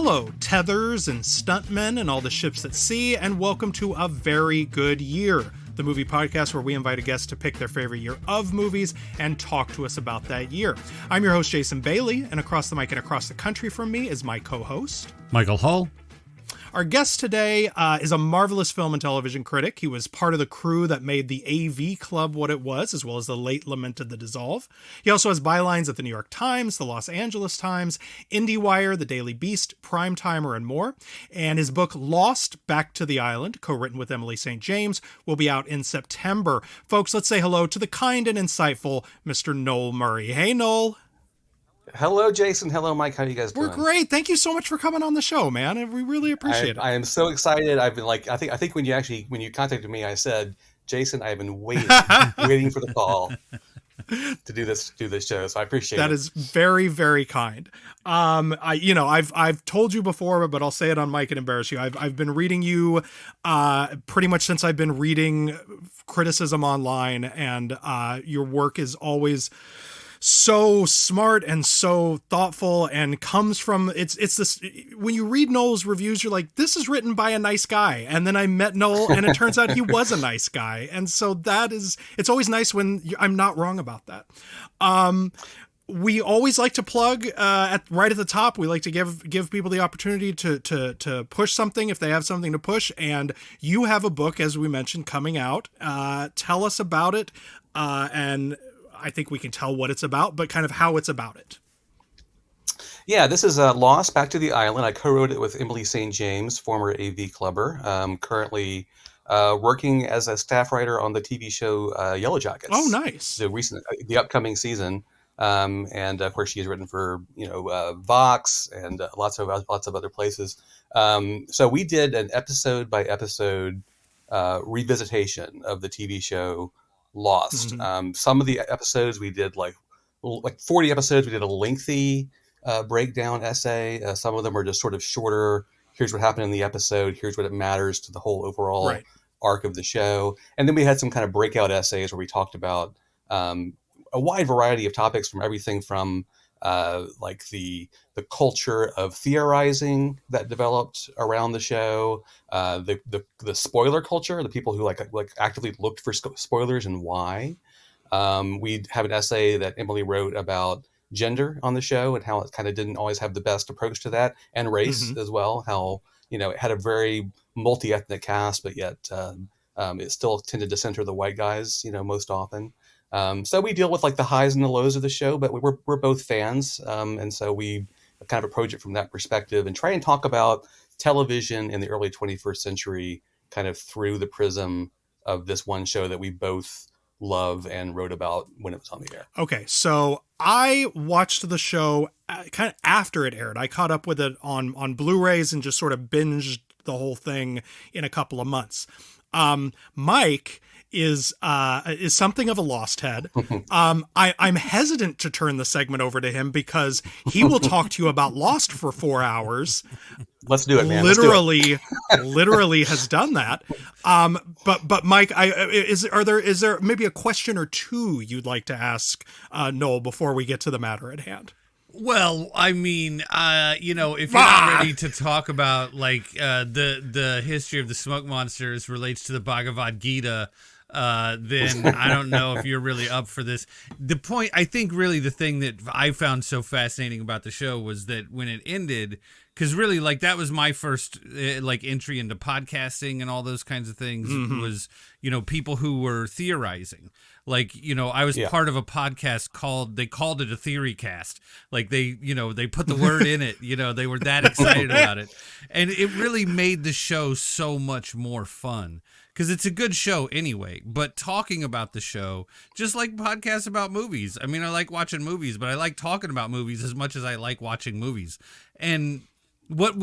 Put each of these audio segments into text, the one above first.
Hello, tethers and stuntmen and all the ships at sea, and welcome to A Very Good Year, the movie podcast where we invite a guest to pick their favorite year of movies and talk to us about that year. I'm your host, Jason Bailey, and across the mic and across the country from me is my co-host, Michael Hull. Our guest today is a marvelous film and television critic. He was part of the crew that made the AV Club what it was, as well as the late lamented The Dissolve. He also has bylines at the New York Times, the Los Angeles Times, IndieWire, the Daily Beast, Primetimer, and more. And his book, Lost, Back to the Island, co-written with Emily St. James, will be out in September. Folks, let's say hello to the kind and insightful Mr. Noel Murray. Hey, Noel. Hello, Jason. Hello, Mike. How are you guys doing? We're great. Thank you so much for coming on the show, man. And we really appreciate it. I am so excited. I've been I think when you contacted me, I said, Jason, I've been waiting for the call to do this show. So I appreciate it. That is very, very kind. I've told you before, but I'll say it on mic and embarrass you. I've been reading you pretty much since I've been reading criticism online, and your work is always so smart and so thoughtful, and comes from it's this, when you read Noel's reviews, you're like, this is written by a nice guy. And then I met Noel and it turns out he was a nice guy. And so it's always nice when I'm not wrong about that. We always like to plug right at the top. We like to give people the opportunity to push something if they have something to push. And you have a book, as we mentioned, coming out. Tell us about it. And I think we can tell what it's about, but kind of how it's about it. Yeah, this is Lost, Back to the Island. I co-wrote it with Emily St. James, former AV Clubber, currently working as a staff writer on the TV show Yellow Jackets. Oh, nice. The upcoming season. And of course, she has written for Vox and lots of other places. So we did an episode by episode revisitation of the TV show Lost. Mm-hmm. Some of the episodes we did like 40 episodes. We did a lengthy breakdown essay. Some of them are just sort of shorter. Here's what happened in the episode. Here's what it matters to the whole overall arc of the show. And then we had some kind of breakout essays where we talked about a wide variety of topics, from everything from like the culture of theorizing that developed around the show, the spoiler culture, the people who like actively looked for spoilers and why. We have an essay that Emily wrote about gender on the show and how it kind of didn't always have the best approach to that, and race as well. How it had a very multi-ethnic cast, but yet it still tended to center the white guys, most often. So we deal with like the highs and the lows of the show, but we're both fans. And so we kind of approach it from that perspective and try and talk about television in the early 21st century, kind of through the prism of this one show that we both love and wrote about when it was on the air. Okay. So I watched the show kind of after it aired. I caught up with it on Blu-rays and just sort of binged the whole thing in a couple of months. Mike is something of a lost head. I'm hesitant to turn the segment over to him because he will talk to you about Lost for 4 hours. Let's do it, man. Literally has done that. But Mike, is there maybe a question or two you'd like to ask Noel before we get to the matter at hand? Well, I mean, if you're not ready to talk about like the history of the smoke monsters relates to the Bhagavad Gita, then I don't know if you're really up for this. The point, I think, really the thing that I found so fascinating about the show was that when it ended, because really, like, that was my first entry into podcasting and all those kinds of things, was people who were theorizing. Like, I was part of a podcast they called it a theory cast. Like they put the word in it, they were that excited about it. And it really made the show so much more fun. Because it's a good show anyway, but talking about the show, just like podcasts about movies. I mean, I like watching movies, but I like talking about movies as much as I like watching movies. And what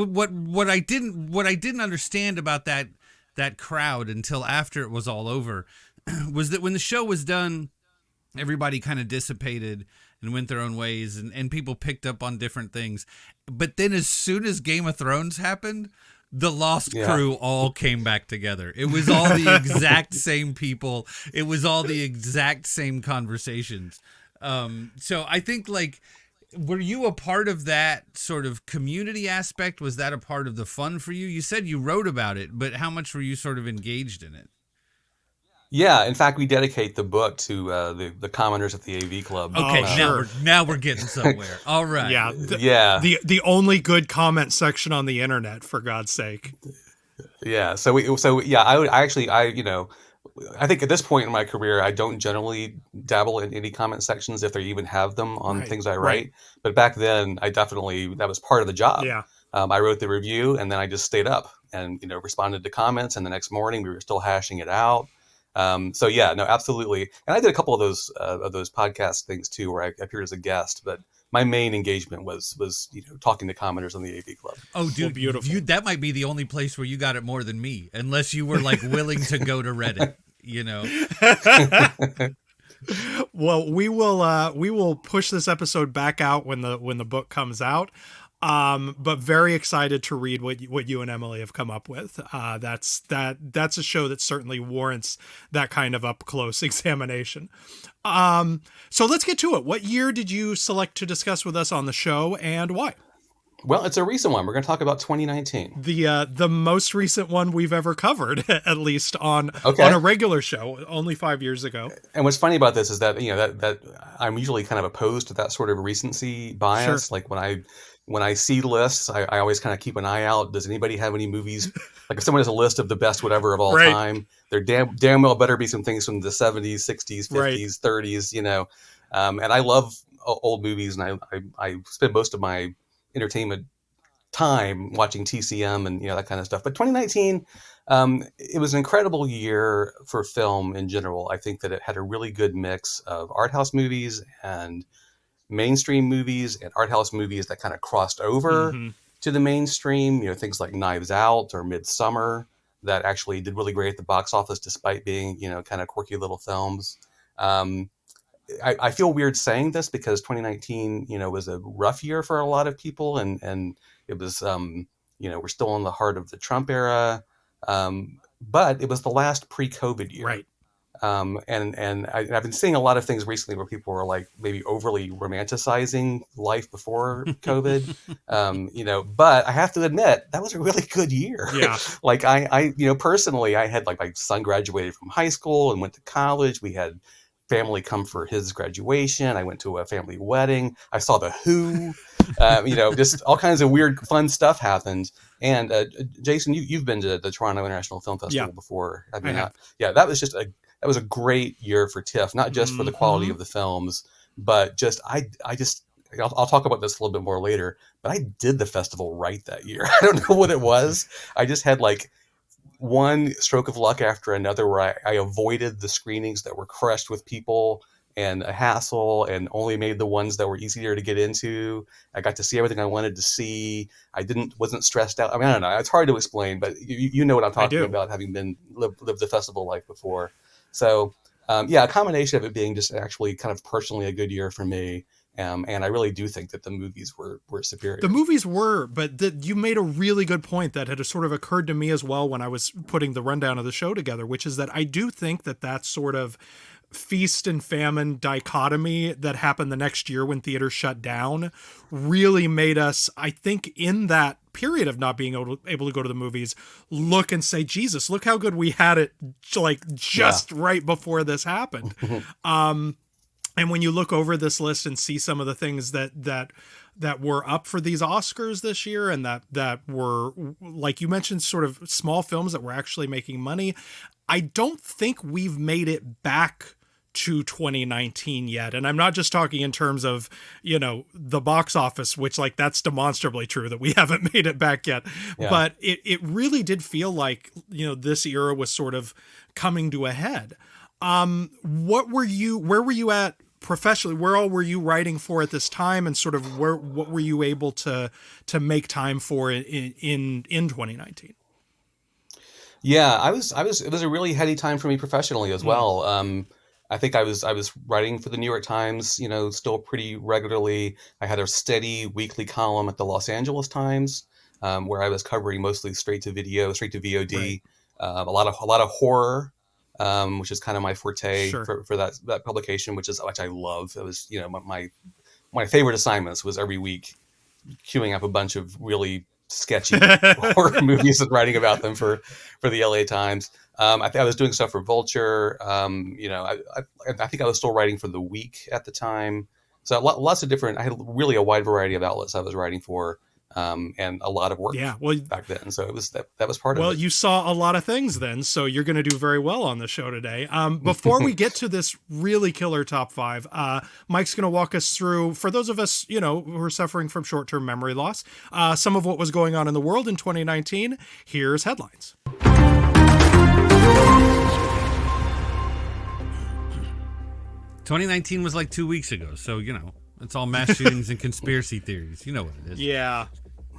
I didn't understand about that crowd until after it was all over was that when the show was done, everybody kind of dissipated and went their own ways, and people picked up on different things. But then as soon as Game of Thrones happened, the Lost crew all came back together. It was all the exact same people. It was all the exact same conversations. So I think like Were you a part of that sort of community aspect? Was that a part of the fun for you? You said you wrote about it, but how much were you sort of engaged in it? Yeah, in fact, we dedicate the book to the commenters at the AV Club. Oh, Okay, sure. now we're getting somewhere. All right. Yeah, Yeah, the only good comment section on the internet, for God's sake. yeah. So yeah, I actually, I think at this point in my career, I don't generally dabble in any comment sections if they even have them on Right, things I right. write. But back then, that was part of the job. Yeah. I wrote the review, and then I just stayed up and responded to comments. And the next morning, we were still hashing it out. So yeah, no, absolutely. And I did a couple of those podcast things too, where I appeared as a guest. But my main engagement was talking to commenters on the AV Club. Oh, dude, beautiful. that might be the only place where you got it more than me, unless you were like willing to go to Reddit. Well, we will push this episode back out when the book comes out. But very excited to read what you and Emily have come up with. That's a show that certainly warrants that kind of up close examination. So let's get to it. What year did you select to discuss with us on the show, and why? Well, it's a recent one. We're going to talk about 2019. The most recent one we've ever covered, at least on a regular show, only 5 years ago. And what's funny about this is that that I'm usually kind of opposed to that sort of recency bias. Sure. Like when I see lists, I always kind of keep an eye out. Does anybody have any movies? Like if someone has a list of the best whatever of all Right. time, there damn well better be some things from the 70s, 60s, 50s, Right. 30s. And I love old movies, and I spend most of my entertainment time watching TCM and that kind of stuff. But 2019, it was an incredible year for film in general. I think that it had a really good mix of art house movies and mainstream movies, and art house movies that kind of crossed over to the mainstream. Things like Knives Out or Midsummer that actually did really great at the box office despite being kind of quirky little films. I feel weird saying this because 2019, was a rough year for a lot of people, and it was, we're still in the heart of the Trump era, but it was the last pre-COVID year, Right. And I've been seeing a lot of things recently where people were like maybe overly romanticizing life before COVID, But I have to admit that was a really good year. Yeah. Like I personally, I had like my son graduated from high school and went to college. We had family come for his graduation. I went to a family wedding. I saw the Who. Just all kinds of weird, fun stuff happened. And Jason, you've been to the Toronto International Film Festival before. I mean, yeah, that was a great year for TIFF, not just for the quality of the films, but just I'll talk about this a little bit more later. But I did the festival right that year. I don't know what it was. I just had like one stroke of luck after another where I avoided the screenings that were crushed with people and a hassle, and only made the ones that were easier to get into. I got to see everything I wanted to see. Wasn't stressed out. I mean, I don't know. It's hard to explain, but you know what I'm talking about, having lived the festival life before. So a combination of it being just actually kind of personally a good year for me. And I really do think that the movies were superior. The movies were, but you made a really good point that had sort of occurred to me as well when I was putting the rundown of the show together, which is that I do think that sort of feast and famine dichotomy that happened the next year when theaters shut down really made us, I think, in that period of not being able to go to the movies, look and say, Jesus, look how good we had it like just right before this happened. And when you look over this list and see some of the things that were up for these Oscars this year, and that were, like you mentioned, sort of small films that were actually making money, I don't think we've made it back to 2019 yet. And I'm not just talking in terms of, the box office, which like that's demonstrably true that we haven't made it back yet. Yeah. But it really did feel like, this era was sort of coming to a head. Where were you at professionally? Where all were you writing for at this time, and sort of what were you able to make time for in 2019? Yeah, it was a really heady time for me professionally as well. I think I was writing for the New York Times, still pretty regularly. I had a steady weekly column at the Los Angeles Times, where I was covering mostly straight to VOD, right. A lot of horror, which is kind of my forte for that publication, which I love. It was, my favorite assignments was every week queuing up a bunch of really sketchy horror movies and writing about them for the LA Times. I was doing stuff for Vulture. I think I was still writing for The Week at the time. So lots of different. I had really a wide variety of outlets I was writing for. And a lot of work back then. So it was that was part of it. Well, you saw a lot of things then, so you're going to do very well on the show today. Before we get to this really killer top 5, Mike's going to walk us through, for those of us, who are suffering from short-term memory loss, some of what was going on in the world in 2019. Here's headlines. 2019 was like 2 weeks ago, so it's all mass shootings and conspiracy theories. You know what it is. Yeah.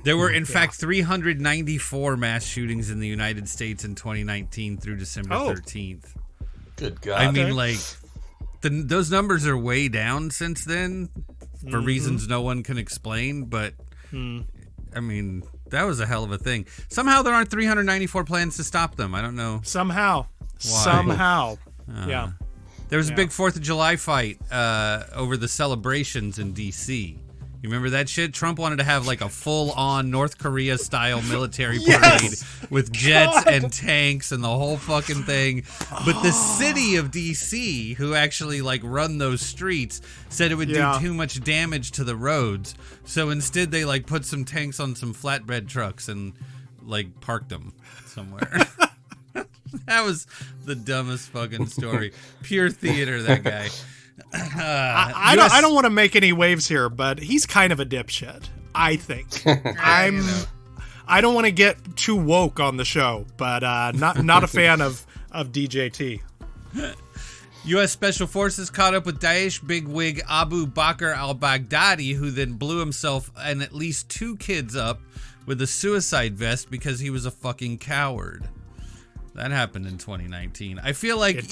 There were, in fact, 394 mass shootings in the United States in 2019 through December 13th. Good God. I mean, those numbers are way down since then for reasons no one can explain, but, I mean, that was a hell of a thing. Somehow there aren't 394 plans to stop them. I don't know. Somehow. Yeah. There was a big 4th of July fight over the celebrations in D.C. You remember that shit? Trump wanted to have like a full-on North Korea-style military parade with jets and tanks and the whole fucking thing. But the city of D.C., who actually like run those streets, said it would do too much damage to the roads. So instead they like put some tanks on some flatbed trucks and like parked them somewhere. That was the dumbest fucking story. Pure theater, that guy. I don't want to make any waves here, but he's kind of a dipshit, I think. I don't want to get too woke on the show, but not a fan of DJT. U.S. Special Forces caught up with Daesh bigwig Abu Bakr al-Baghdadi, who then blew himself and at least 2 kids up with a suicide vest because he was a fucking coward. That happened in 2019. I feel like,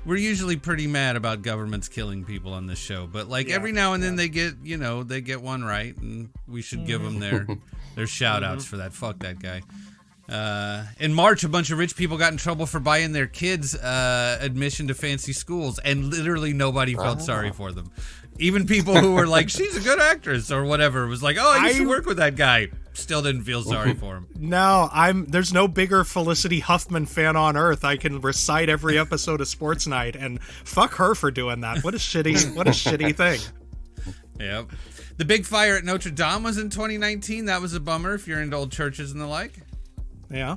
we're usually pretty mad about governments killing people on this show, but every now and then they get one right, and we should give them their shout outs for that. Fuck that guy. In March, a bunch of rich people got in trouble for buying their kids admission to fancy schools, and literally nobody felt sorry for them. Even people who were like, she's a good actress or whatever, was like, oh, I used to work with that guy. Still didn't feel sorry for him. No, there's no bigger Felicity Huffman fan on earth. I can recite every episode of Sports Night, and fuck her for doing that. What a shitty thing. Yep. The big fire at Notre Dame was in 2019. That was a bummer if you're into old churches and the like. Yeah.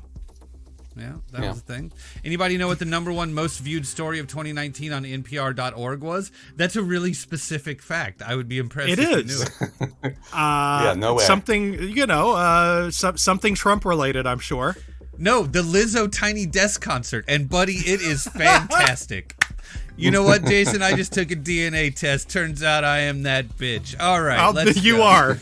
Yeah, that was a thing. Anybody know what the #1 most viewed story of 2019 on NPR.org was? That's a really specific fact. I would be impressed if you knew it. No way. Something, something Trump related, I'm sure. No, the Lizzo Tiny Desk concert. And buddy, it is fantastic. You know what, Jason? I just took a DNA test. Turns out I am that bitch. All right, let's You go. are.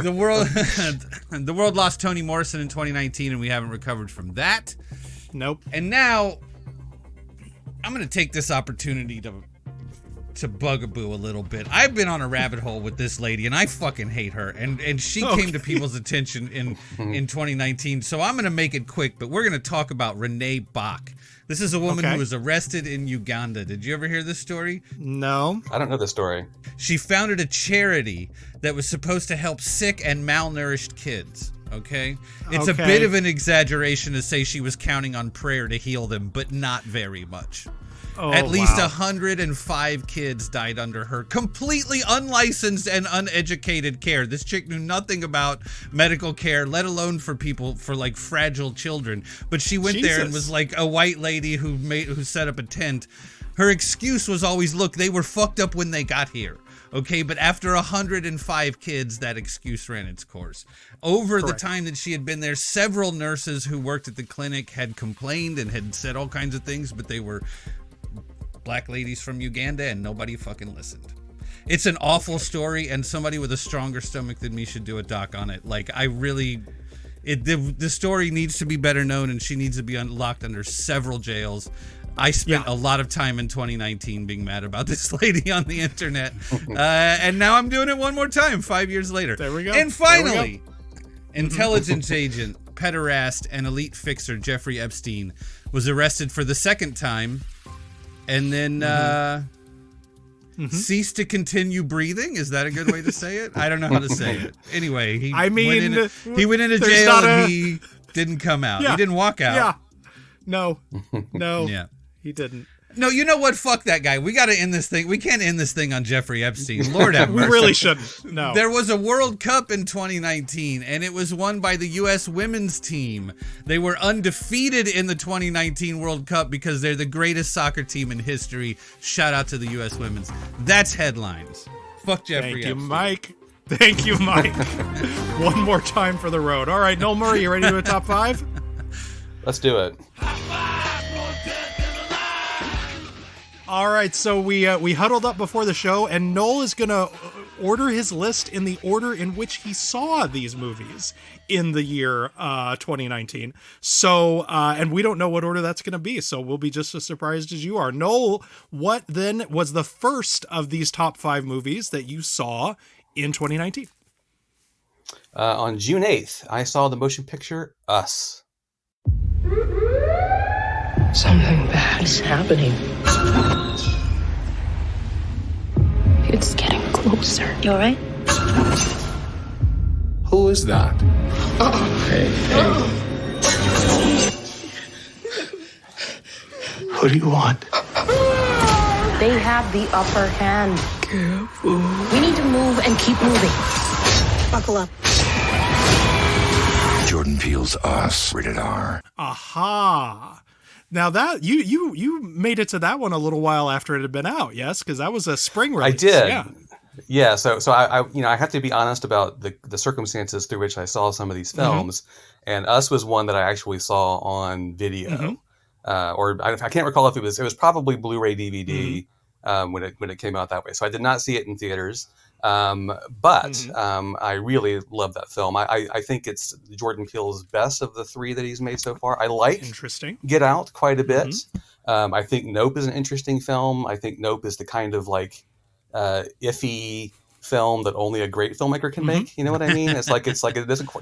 The world lost Toni Morrison in 2019, and we haven't recovered from that. Nope. And now, I'm going to take this opportunity to bugaboo a little bit. I've been on a rabbit hole with this lady, and I fucking hate her. And she came to people's attention in 2019, so I'm going to make it quick, but we're going to talk about Renee Bach. This is a woman who was arrested in Uganda. Did you ever hear this story? No. I don't know the story. She founded a charity that was supposed to help sick and malnourished kids. Okay? It's a bit of an exaggeration to say she was counting on prayer to heal them, but not very much. At least 105 kids died under her completely unlicensed and uneducated care. This chick knew nothing about medical care, let alone for people, for like fragile children. But she went there and was like a white lady who set up a tent. Her excuse was always, look, they were fucked up when they got here. Okay, but after 105 kids, that excuse ran its course. Over the time that she had been there, several nurses who worked at the clinic had complained and had said all kinds of things, but they were black ladies from Uganda, and nobody fucking listened. It's an awful story, and somebody with a stronger stomach than me should do a doc on it. Like, the story needs to be better known, and she needs to be locked under several jails. I spent a lot of time in 2019 being mad about this lady on the internet, and now I'm doing it one more time 5 years later. There we go. And finally, intelligence agent, pederast, and elite fixer Jeffrey Epstein was arrested for the second time. And then cease to continue breathing. Is that a good way to say it? I don't know how to say it. Anyway, he went into jail and he didn't come out. Yeah. He didn't walk out. Yeah. No. Yeah. He didn't. No, you know what? Fuck that guy. We got to end this thing. We can't end this thing on Jeffrey Epstein. Lord have mercy. We really shouldn't. No. There was a World Cup in 2019, and it was won by the U.S. women's team. They were undefeated in the 2019 World Cup because they're the greatest soccer team in history. Shout out to the U.S. women's. That's headlines. Fuck Jeffrey Epstein. Thank you, Mike. One more time for the road. All right, Noel Murray, you ready to do a top 5? Let's do it. All right, so we huddled up before the show, and Noel is going to order his list in the order in which he saw these movies in the year 2019. So, and we don't know what order that's going to be, so we'll be just as surprised as you are. Noel, what then was the first of these top 5 movies that you saw in 2019? On June 8th, I saw the motion picture Us. Something bad is happening. It's getting closer. You all right? Who is that? Hey. What do you want? They have the upper hand. Careful. We need to move and keep moving. Buckle up. Jordan Peele's Us, rated R. Aha. Now that you made it to that one a little while after it had been out, yes, because that was a spring release. I did. Yeah. Yeah, so I have to be honest about the circumstances through which I saw some of these films, and Us was one that I actually saw on video, or I can't recall if it was probably Blu-ray DVD when it came out that way. So I did not see it in theaters, but I really love that film. I think it's Jordan Peele's best of the 3 that he's made so far. I like Get Out quite a bit. I think Nope is an interesting film. I think Nope is the kind of like iffy film that only a great filmmaker can make. You know what I mean? It's like it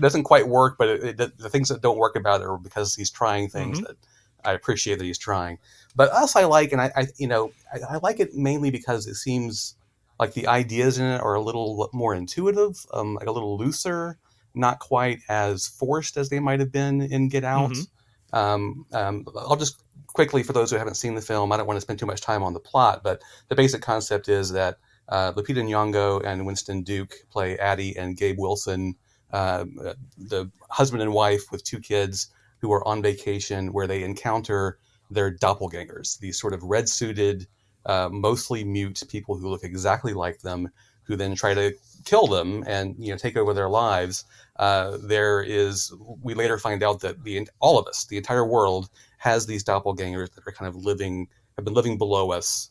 doesn't quite work, but the things that don't work about it are because he's trying things that I appreciate that he's trying. But Us I like, and I like it mainly because it seems like the ideas in it are a little more intuitive, like a little looser, not quite as forced as they might have been in Get Out. I'll just quickly, for those who haven't seen the film, I don't want to spend too much time on the plot, but the basic concept is that Lupita Nyong'o and Winston Duke play Addie and Gabe Wilson, the husband and wife with 2 kids who are on vacation where they encounter their doppelgangers, these sort of red-suited, mostly mute people who look exactly like them, who then try to kill them and take over their lives. We later find out that all of us, the entire world, has these doppelgangers that are kind of have been living below us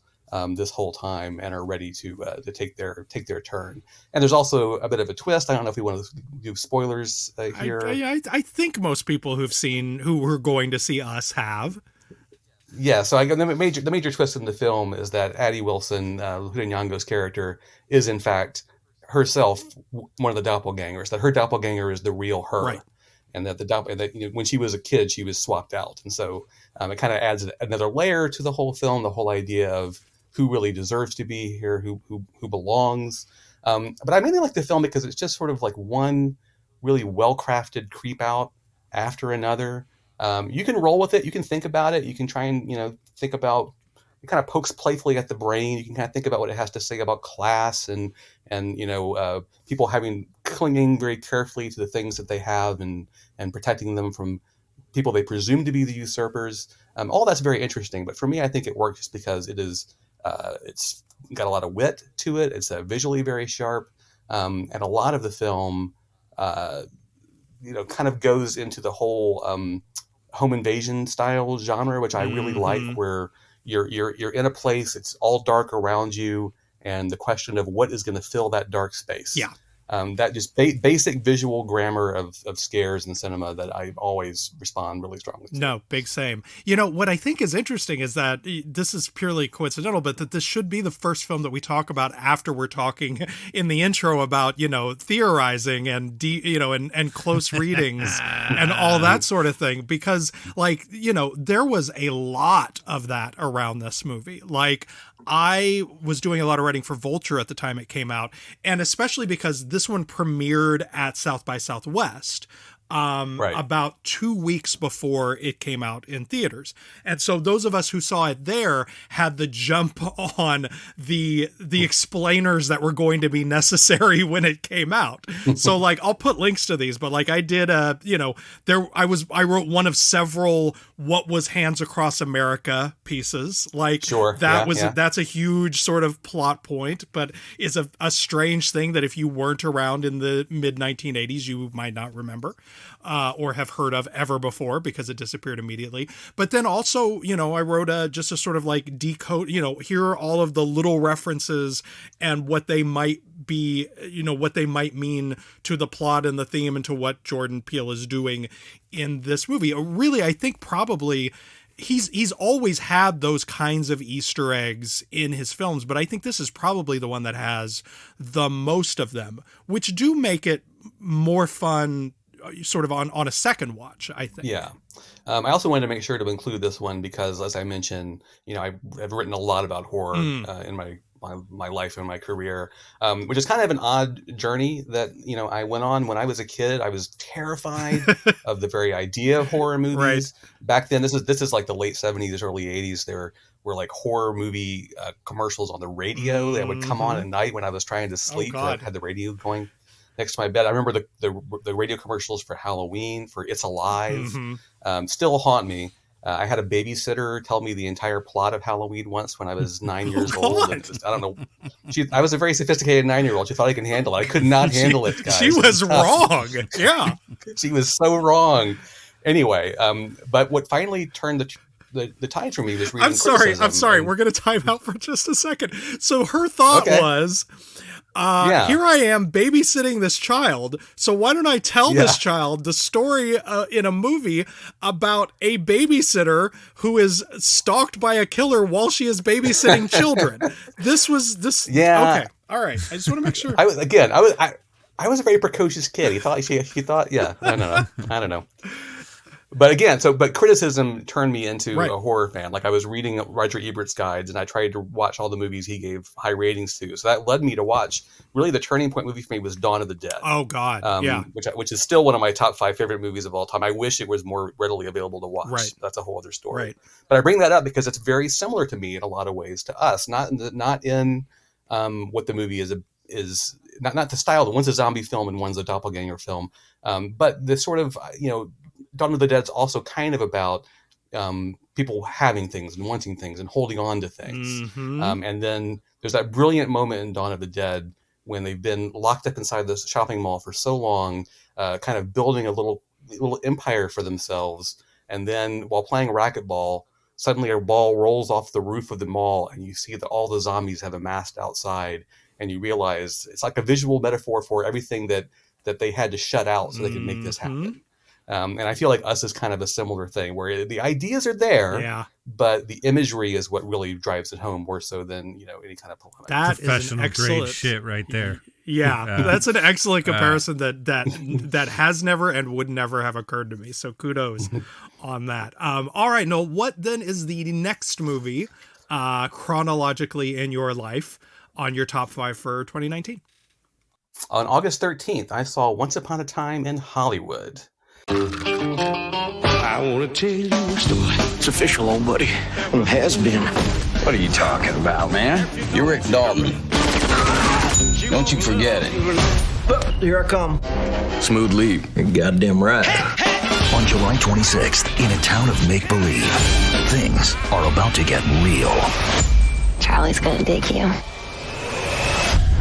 this whole time and are ready to take their turn. And there's also a bit of a twist. I don't know if we want to do spoilers here. I think most people who were going to see Us have. Yeah, so the major twist in the film is that Addie Wilson, Lupita Nyong'o's character, is in fact herself one of the doppelgangers. That her doppelganger is the real her, right. And that when she was a kid, she was swapped out, and so it kind of adds another layer to the whole film. The whole idea of who really deserves to be here, who belongs. But I mainly like the film because it's just sort of like one really well-crafted creep out after another. You can roll with it. You can think about it. You can try and, think about, it kind of pokes playfully at the brain. You can kind of think about what it has to say about class and people clinging very carefully to the things that they have and protecting them from people they presume to be the usurpers. All that's very interesting. But for me, I think it works just because it's got a lot of wit to it. It's visually very sharp. And a lot of the film, kind of goes into the whole home invasion style genre, which I really like, where you're in a place, it's all dark around you, and the question of what is going to fill that dark space. Yeah. that just basic visual grammar of scares in cinema that I always respond really strongly to. No, big same. You know, what I think is interesting is that this is purely coincidental, but that this should be the first film that we talk about after we're talking in the intro about, you know, theorizing and, and close readings and all that sort of thing. Because, like, you know, there was a lot of that around this movie. Like, I was doing a lot of writing for Vulture at the time it came out, and especially because this one premiered at South by Southwest about 2 weeks before it came out in theaters. And so those of us who saw it there had the jump on the explainers that were going to be necessary when it came out. So like, I'll put links to these, but like I did, I wrote one of several What Was Hands Across America pieces. Like that's a huge sort of plot point, but is a strange thing that if you weren't around in the mid 1980s, you might not remember. Or have heard of ever before because it disappeared immediately. But then also, you know, I wrote just a sort of like decode, you know, here are all of the little references and what they might be, you know, what they might mean to the plot and the theme and to what Jordan Peele is doing in this movie. Really, I think probably he's always had those kinds of Easter eggs in his films, but I think this is probably the one that has the most of them, which do make it more fun sort of on a second watch, I think. Yeah. I also wanted to make sure to include this one because, as I mentioned, you know, I've written a lot about horror in my life and my career, which is kind of an odd journey that, you know, I went on when I was a kid. I was terrified of the very idea of horror movies. Right. Back then, this is like the late 70s, early 80s. There were like horror movie commercials on the radio that would come on at night when I was trying to sleep. I had the radio going next to my bed. I remember the radio commercials for Halloween, for It's Alive, still haunt me. I had a babysitter tell me the entire plot of Halloween once when I was 9 years old. And I don't know. I was a very sophisticated 9-year-old. She thought I could handle it. I could not handle it, guys. She was wrong. Yeah. She was so wrong. Anyway, but what finally turned the tide for me was reading criticism. I'm sorry. We're going to time out for just a second. So her thought was... Here I am babysitting this child. So why don't I tell this child the story in a movie about a babysitter who is stalked by a killer while she is babysitting children? This. Yeah. Okay. All right. I just want to make sure. I was a very precocious kid. He thought. Yeah. I don't know. But again, but criticism turned me into a horror fan. Like I was reading Roger Ebert's guides and I tried to watch all the movies he gave high ratings to. So that led me to watch, really the turning point movie for me was Dawn of the Dead. Oh God. Which is still one of my top 5 favorite movies of all time. I wish it was more readily available to watch. Right. That's a whole other story. Right. But I bring that up because it's very similar to me in a lot of ways to us. Not in what the movie is not the style. One's a zombie film and one's a doppelganger film. But the sort of, you know, Dawn of the Dead's also kind of about people having things and wanting things and holding on to things. And then there's that brilliant moment in Dawn of the Dead when they've been locked up inside this shopping mall for so long, kind of building a little empire for themselves. And then while playing racquetball, suddenly a ball rolls off the roof of the mall and you see that all the zombies have amassed outside. And you realize it's like a visual metaphor for everything that they had to shut out so they could make this happen. And I feel like Us is kind of a similar thing where the ideas are there, but the imagery is what really drives it home more so than, you know, any kind of polemic. That professional grade shit right there. Yeah, that's an excellent comparison that has never and would never have occurred to me. So kudos on that. All right, Noel, what then is the next movie chronologically in your life on your top 5 for 2019? On August 13th, I saw Once Upon a Time in Hollywood. I want to tell you a story. It's official, old buddy. Well, it has been. What are you talking about, man? You're Rick Dalton. Don't you forget it. Here I come. Smooth leave. You're goddamn right. On July 26th, in a town of make-believe, things are about to get real. Charlie's gonna dig you.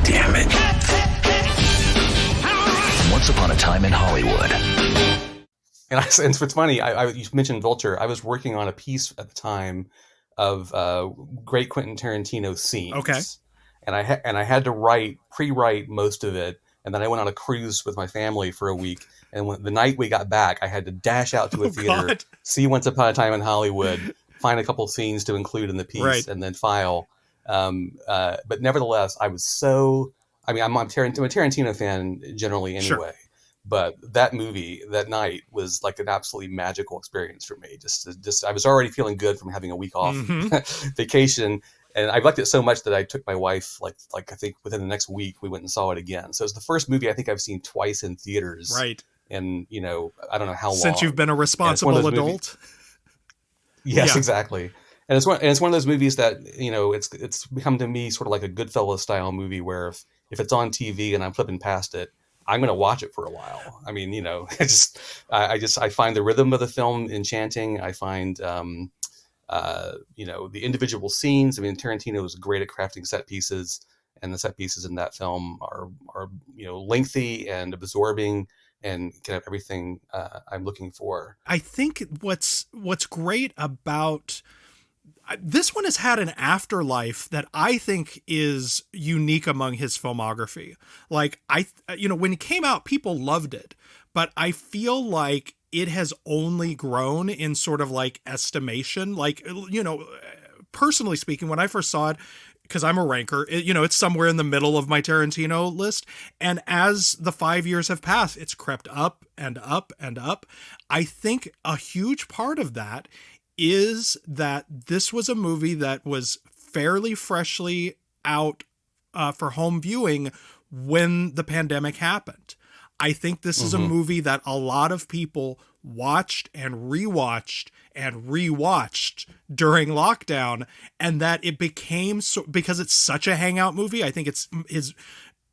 Damn it. Once Upon a Time in Hollywood. And it's funny, you mentioned Vulture. I was working on a piece at the time of great Quentin Tarantino scenes. Okay. And I had to pre-write most of it And then I went on a cruise with my family for a week. And when the night we got back, I had to dash out to a theater, God. see Once Upon a Time in Hollywood, find a couple scenes to include in the piece, Right. and then file. But nevertheless, I was so. I mean, I'm a Tarantino fan generally anyway. Sure. But that movie that night was like an absolutely magical experience for me. Just I was already feeling good from having a week off vacation, and I liked it so much that I took my wife. Like I think within the next week, we went and saw it again. So it's the first movie I think I've seen twice in theaters. Right. And I don't know how long since you've been a responsible adult. Yes, exactly. And it's one of those movies that it's become to me sort of like a Goodfellas style movie where if it's on TV and I'm flipping past it, I'm going to watch it for a while. I mean, I find the rhythm of the film enchanting. I find, the individual scenes. I mean, Tarantino was great at crafting set pieces, and the set pieces in that film are lengthy and absorbing and kind of everything I'm looking for. I think what's great about this one has had an afterlife that I think is unique among his filmography. Like when it came out, people loved it, but I feel like it has only grown in sort of like estimation. Like, personally speaking, when I first saw it, because I'm a ranker, it's somewhere in the middle of my Tarantino list. And as the 5 years have passed, it's crept up and up and up. I think a huge part of that is that this was a movie that was fairly freshly out for home viewing when the pandemic happened. I think this is a movie that a lot of people watched and rewatched during lockdown, and that it became because it's such a hangout movie. I think it's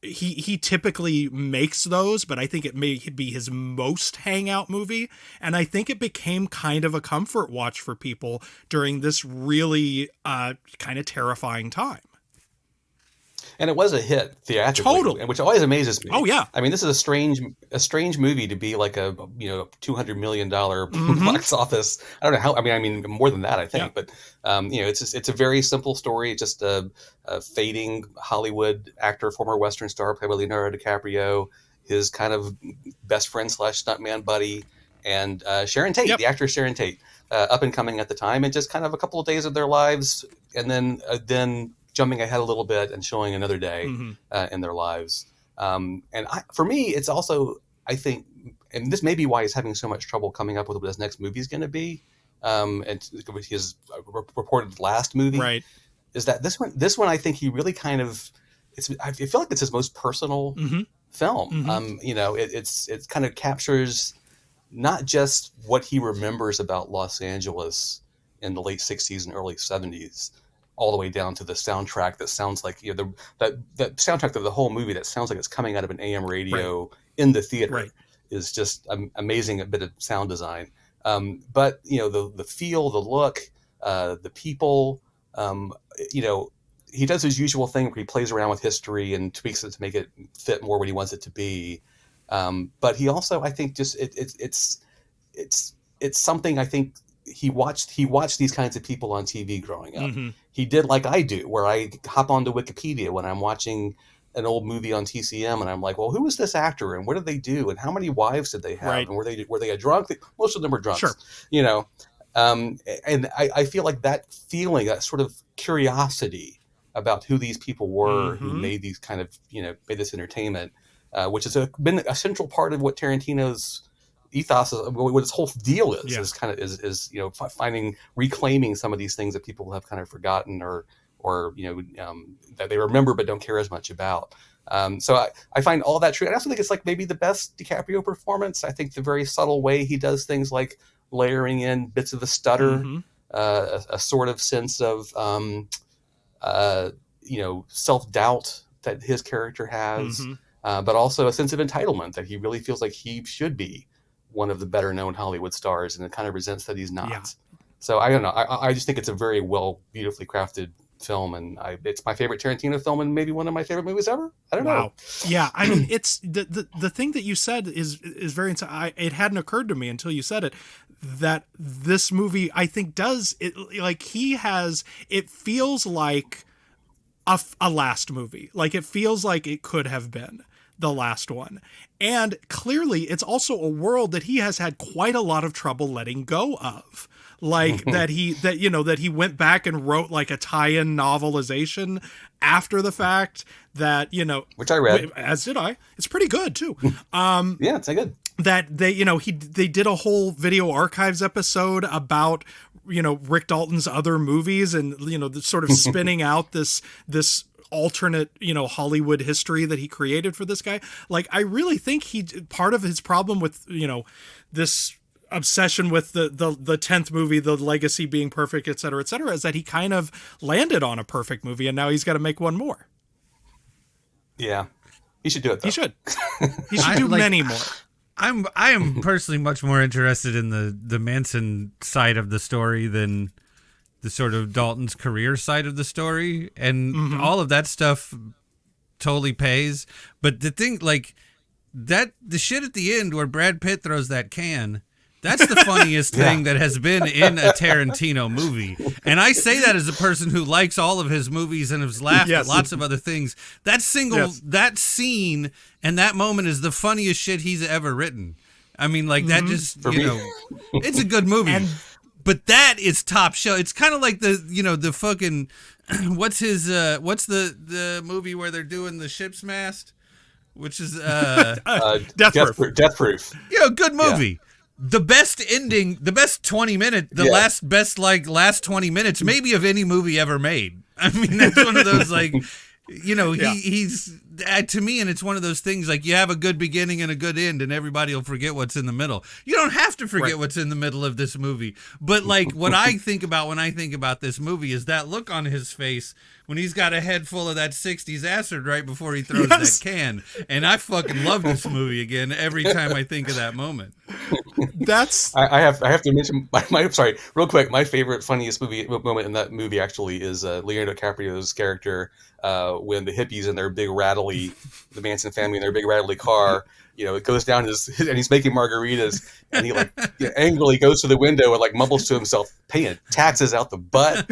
he typically makes those, but I think it may be his most hangout movie. And I think it became kind of a comfort watch for people during this really kind of terrifying time. And it was a hit theatrically, Totally. which always amazes me. Oh yeah. I mean, this is a strange movie to be like a $200 million box office. I don't know how. I mean more than that, I think. Yeah. But it's a very simple story. It's just a fading Hollywood actor, former Western star, played by Leonardo DiCaprio, his kind of best friend / stuntman buddy, and Sharon Tate, the actress Sharon Tate, up and coming at the time, and just kind of a couple of days of their lives, and then jumping ahead a little bit and showing another day in their lives. For me, it's also, I think, and this may be why he's having so much trouble coming up with what his next movie is going to be. And his reported last movie, right, is that this one, I think he really kind of, I feel like it's his most personal film. It kind of captures not just what he remembers about Los Angeles in the late 60s and early 70s, all the way down to the soundtrack that sounds like the soundtrack of the whole movie that sounds like it's coming out of an AM radio in the theater is just amazing, a bit of sound design. But the feel, the look, the people, he does his usual thing where he plays around with history and tweaks it to make it fit more what he wants it to be. But he also, I think, just it's something I think he watched these kinds of people on TV growing up. He did like I do, where I hop onto Wikipedia when I'm watching an old movie on TCM, and I'm like, well, who is this actor, and what did they do, and how many wives did they have, and were they a drunk? Most of them were drunks, sure. And I feel like that feeling, that sort of curiosity about who these people were who made these kind of made this entertainment, which has been a central part of what Tarantino's ethos is, what his whole deal is kind of is reclaiming some of these things that people have kind of forgotten or that they remember but don't care as much about. So I find all that true. I also think it's like maybe the best DiCaprio performance. I think the very subtle way he does things, like layering in bits of a stutter, a sort of sense of self-doubt that his character has, but also a sense of entitlement that he really feels like he should be one of the better known Hollywood stars, and it kind of resents that he's not. Yeah. So I don't know. I just think it's a very beautifully crafted film, and it's my favorite Tarantino film, and maybe one of my favorite movies ever. I don't know. Yeah, I mean, it's the thing that you said is very. It hadn't occurred to me until you said it, that this movie, I think, does it like he has. It feels like a last movie. Like it feels like it could have been. the last one. And clearly it's also a world that he has had quite a lot of trouble letting go of. Like that he went back and wrote like a tie-in novelization after the fact that, which I read, as did I. It's pretty good too. Yeah, it's good. That they did a whole video archives episode about, Rick Dalton's other movies and, sort of spinning out this alternate, Hollywood history that he created for this guy. Like, I really think part of his problem with, this obsession with the 10th movie, the legacy being perfect, et cetera, is that he kind of landed on a perfect movie and now he's got to make one more. Yeah. He should do it though. He should do many more. I am personally much more interested in the Manson side of the story than the sort of Dalton's career side of the story, and all of that stuff totally pays. But the thing, like that, the shit at the end where Brad Pitt throws that can, that's the funniest thing that has been in a Tarantino movie. And I say that as a person who likes all of his movies and has laughed at lots of other things. That scene and that moment is the funniest shit he's ever written. I mean, like that just, it's a good movie. But that is top show. It's kind of like the fucking, what's the movie where they're doing the ship's mast? Which is, Death Proof. Good movie. Yeah. The best ending, the best 20 minutes, last 20 minutes, maybe of any movie ever made. I mean, that's one of those, like, he's, to me, and it's one of those things, like, you have a good beginning and a good end, and everybody will forget what's in the middle. You don't have to forget what's in the middle of this movie. But, like, what I think about when I think about this movie is that look on his face when he's got a head full of that 60s acid right before he throws that can. And I fucking love this movie again every time I think of that moment. I have to mention real quick. My favorite, funniest moment in that movie actually is Leonardo DiCaprio's character when the hippies in their big rattly, the Manson family in their big rattly car, it goes down and he's making margaritas and he angrily goes to the window and like mumbles to himself, paying taxes out the butt.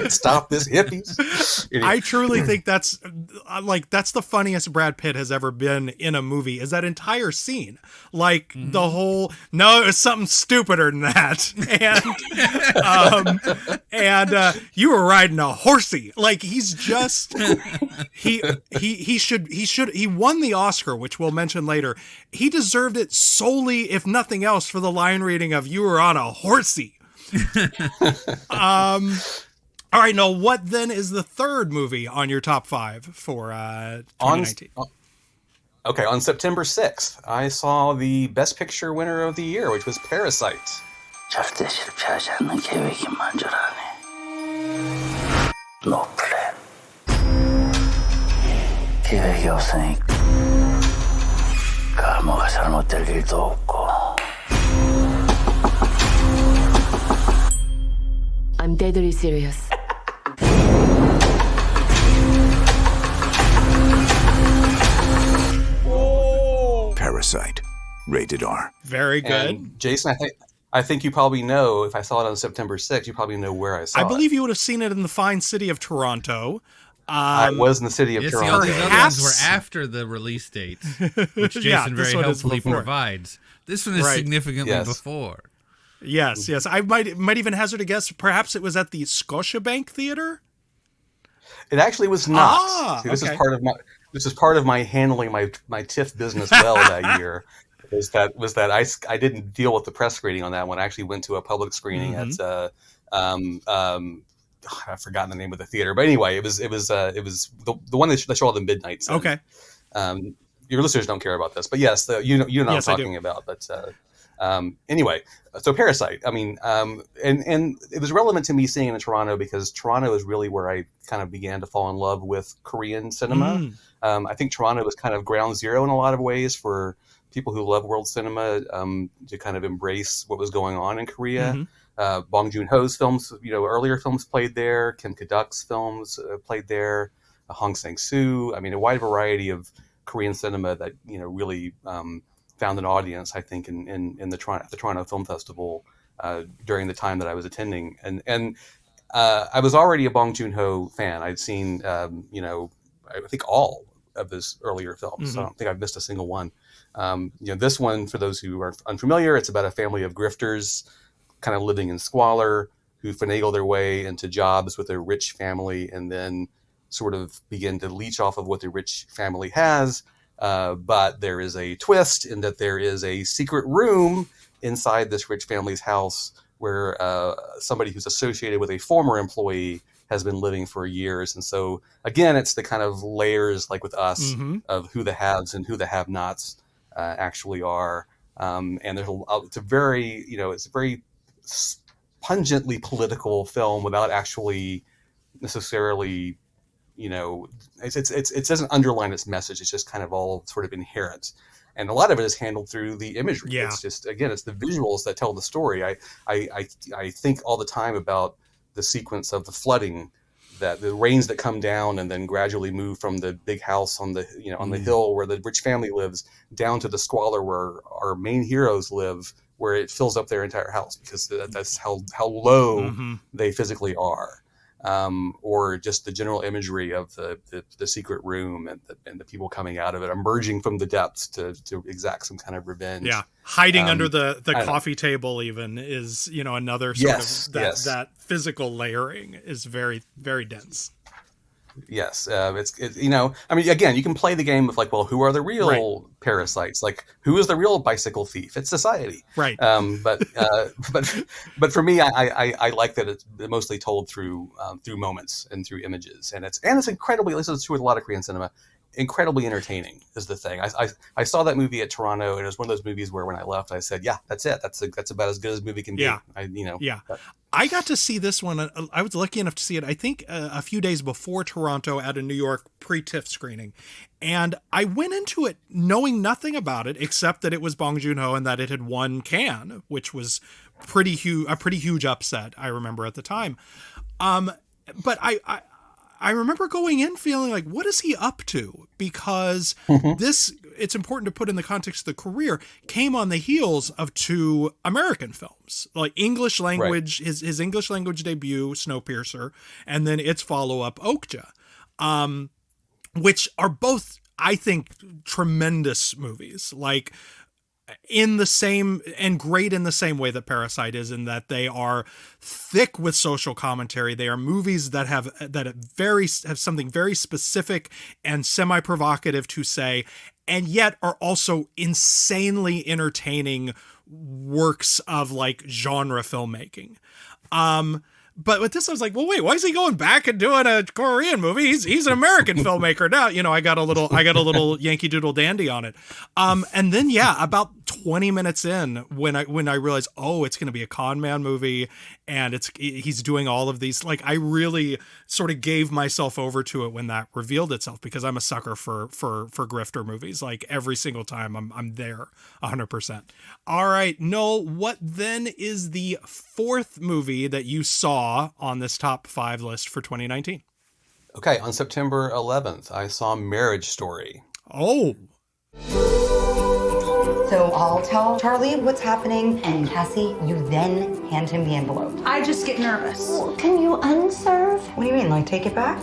Stop this, hippies. I truly think that's the funniest Brad Pitt has ever been in a movie, is that entire scene. Like the whole, no, it was something stupider than that. And you were riding a horsey. Like he's just, he won the Oscar, which we'll mention later. He deserved it solely, if nothing else, for the line reading of "You were on a horsey." All right, now what then is the third movie on your top 5 for 2019? On September 6th, I saw the Best Picture winner of the year, which was Parasite. No plan. 계획이 없으니까 뭐가 잘못될 일도 없고. I'm deadly serious. Parasite, rated R. Very good. And Jason, I think you probably know, if I saw it on September 6th, you probably know where I saw it. I believe you would have seen it in the fine city of Toronto. I was in the city of Toronto. All these other ones were after the release date, which Jason very helpfully provides. This one is significantly before. Yes. I might even hazard a guess. Perhaps it was at the Scotiabank Theater. It actually was not. See, this is part of my handling my TIFF business well that year. Was that I didn't deal with the press screening on that one. I actually went to a public screening at I've forgotten the name of the theater, but anyway, it was the one that showed all the midnights. Okay. Your listeners don't care about this, but yes, you know what I'm talking about. But anyway, so Parasite. I mean, and it was relevant to me seeing it in Toronto because Toronto is really where I kind of began to fall in love with Korean cinema. I think Toronto was kind of ground zero in a lot of ways for people who love world cinema to kind of embrace what was going on in Korea. Bong Joon-ho's films, earlier films played there. Kim Ki-duk's films played there. Hong Sang-soo. I mean, a wide variety of Korean cinema that really found an audience, I think, in the Toronto Film Festival during the time that I was attending. And I was already a Bong Joon-ho fan. I'd seen I think all of his earlier films. So I don't think I've missed a single one. This one, for those who are unfamiliar, it's about a family of grifters kind of living in squalor who finagle their way into jobs with a rich family and then sort of begin to leech off of what the rich family has. But there is a twist in that there is a secret room inside this rich family's house where somebody who's associated with a former employee has been living for years. And so, again, it's the kind of layers, like with Us, of who the haves and who the have-nots actually are. And it's a very pungently political film without actually necessarily, it doesn't underline its message. It's just kind of all sort of inherent. And a lot of it is handled through the imagery. Yeah. It's just, again, it's the visuals that tell the story. I think all the time about the sequence of the flooding, that the rains that come down and then gradually move from the big house on the on the hill where the rich family lives down to the squalor where our main heroes live, where it fills up their entire house because that's how low they physically are. Or just the general imagery of the secret room and the people coming out of it, emerging from the depths to exact some kind of revenge. Yeah, hiding under the coffee table even is another sort of that physical layering is very, very dense. Yes, again, you can play the game of like, well, who are the real parasites? Like, who is the real bicycle thief? It's society, right? But for me, I like that it's mostly told through moments and through images, and it's incredibly. This is true with a lot of Korean cinema. Incredibly entertaining is the thing. I saw that movie at Toronto, and it was one of those movies where when I left, I said, "Yeah, that's it. That's about as good as a movie can be." Yeah. I got to see this one. I was lucky enough to see it, I think, a few days before Toronto at a New York pre-TIFF screening, and I went into it knowing nothing about it except that it was Bong Joon-ho and that it had won Cannes, which was a pretty huge upset. I remember at the time, but I remember going in feeling like, what is he up to? Because it's important to put in the context of the career, came on the heels of two American films, like English language, his English language debut, Snowpiercer, and then its follow-up, Okja, which are both, I think, tremendous movies. Like, in the same and great in the same way that Parasite is, in that they are thick with social commentary. They are movies that have something very specific and semi-provocative to say, and yet are also insanely entertaining works of like genre filmmaking. But with this, I was like, well, wait, why is he going back and doing a Korean movie? He's an American filmmaker now. I got a little Yankee Doodle Dandy on it. And then, about 20 minutes in, when I realized, oh, it's going to be a con man movie, and he's doing all of these, like, I really sort of gave myself over to it when that revealed itself, because I'm a sucker for grifter movies. Like, every single time I'm there 100%. All right, Noel, what then is the fourth movie that you saw on this top 5 list for 2019? Okay, on September 11th, I saw Marriage Story. Oh. So I'll tell Charlie what's happening, and Cassie, you then hand him the envelope. I just get nervous. Well, can you unserve? What do you mean, like take it back?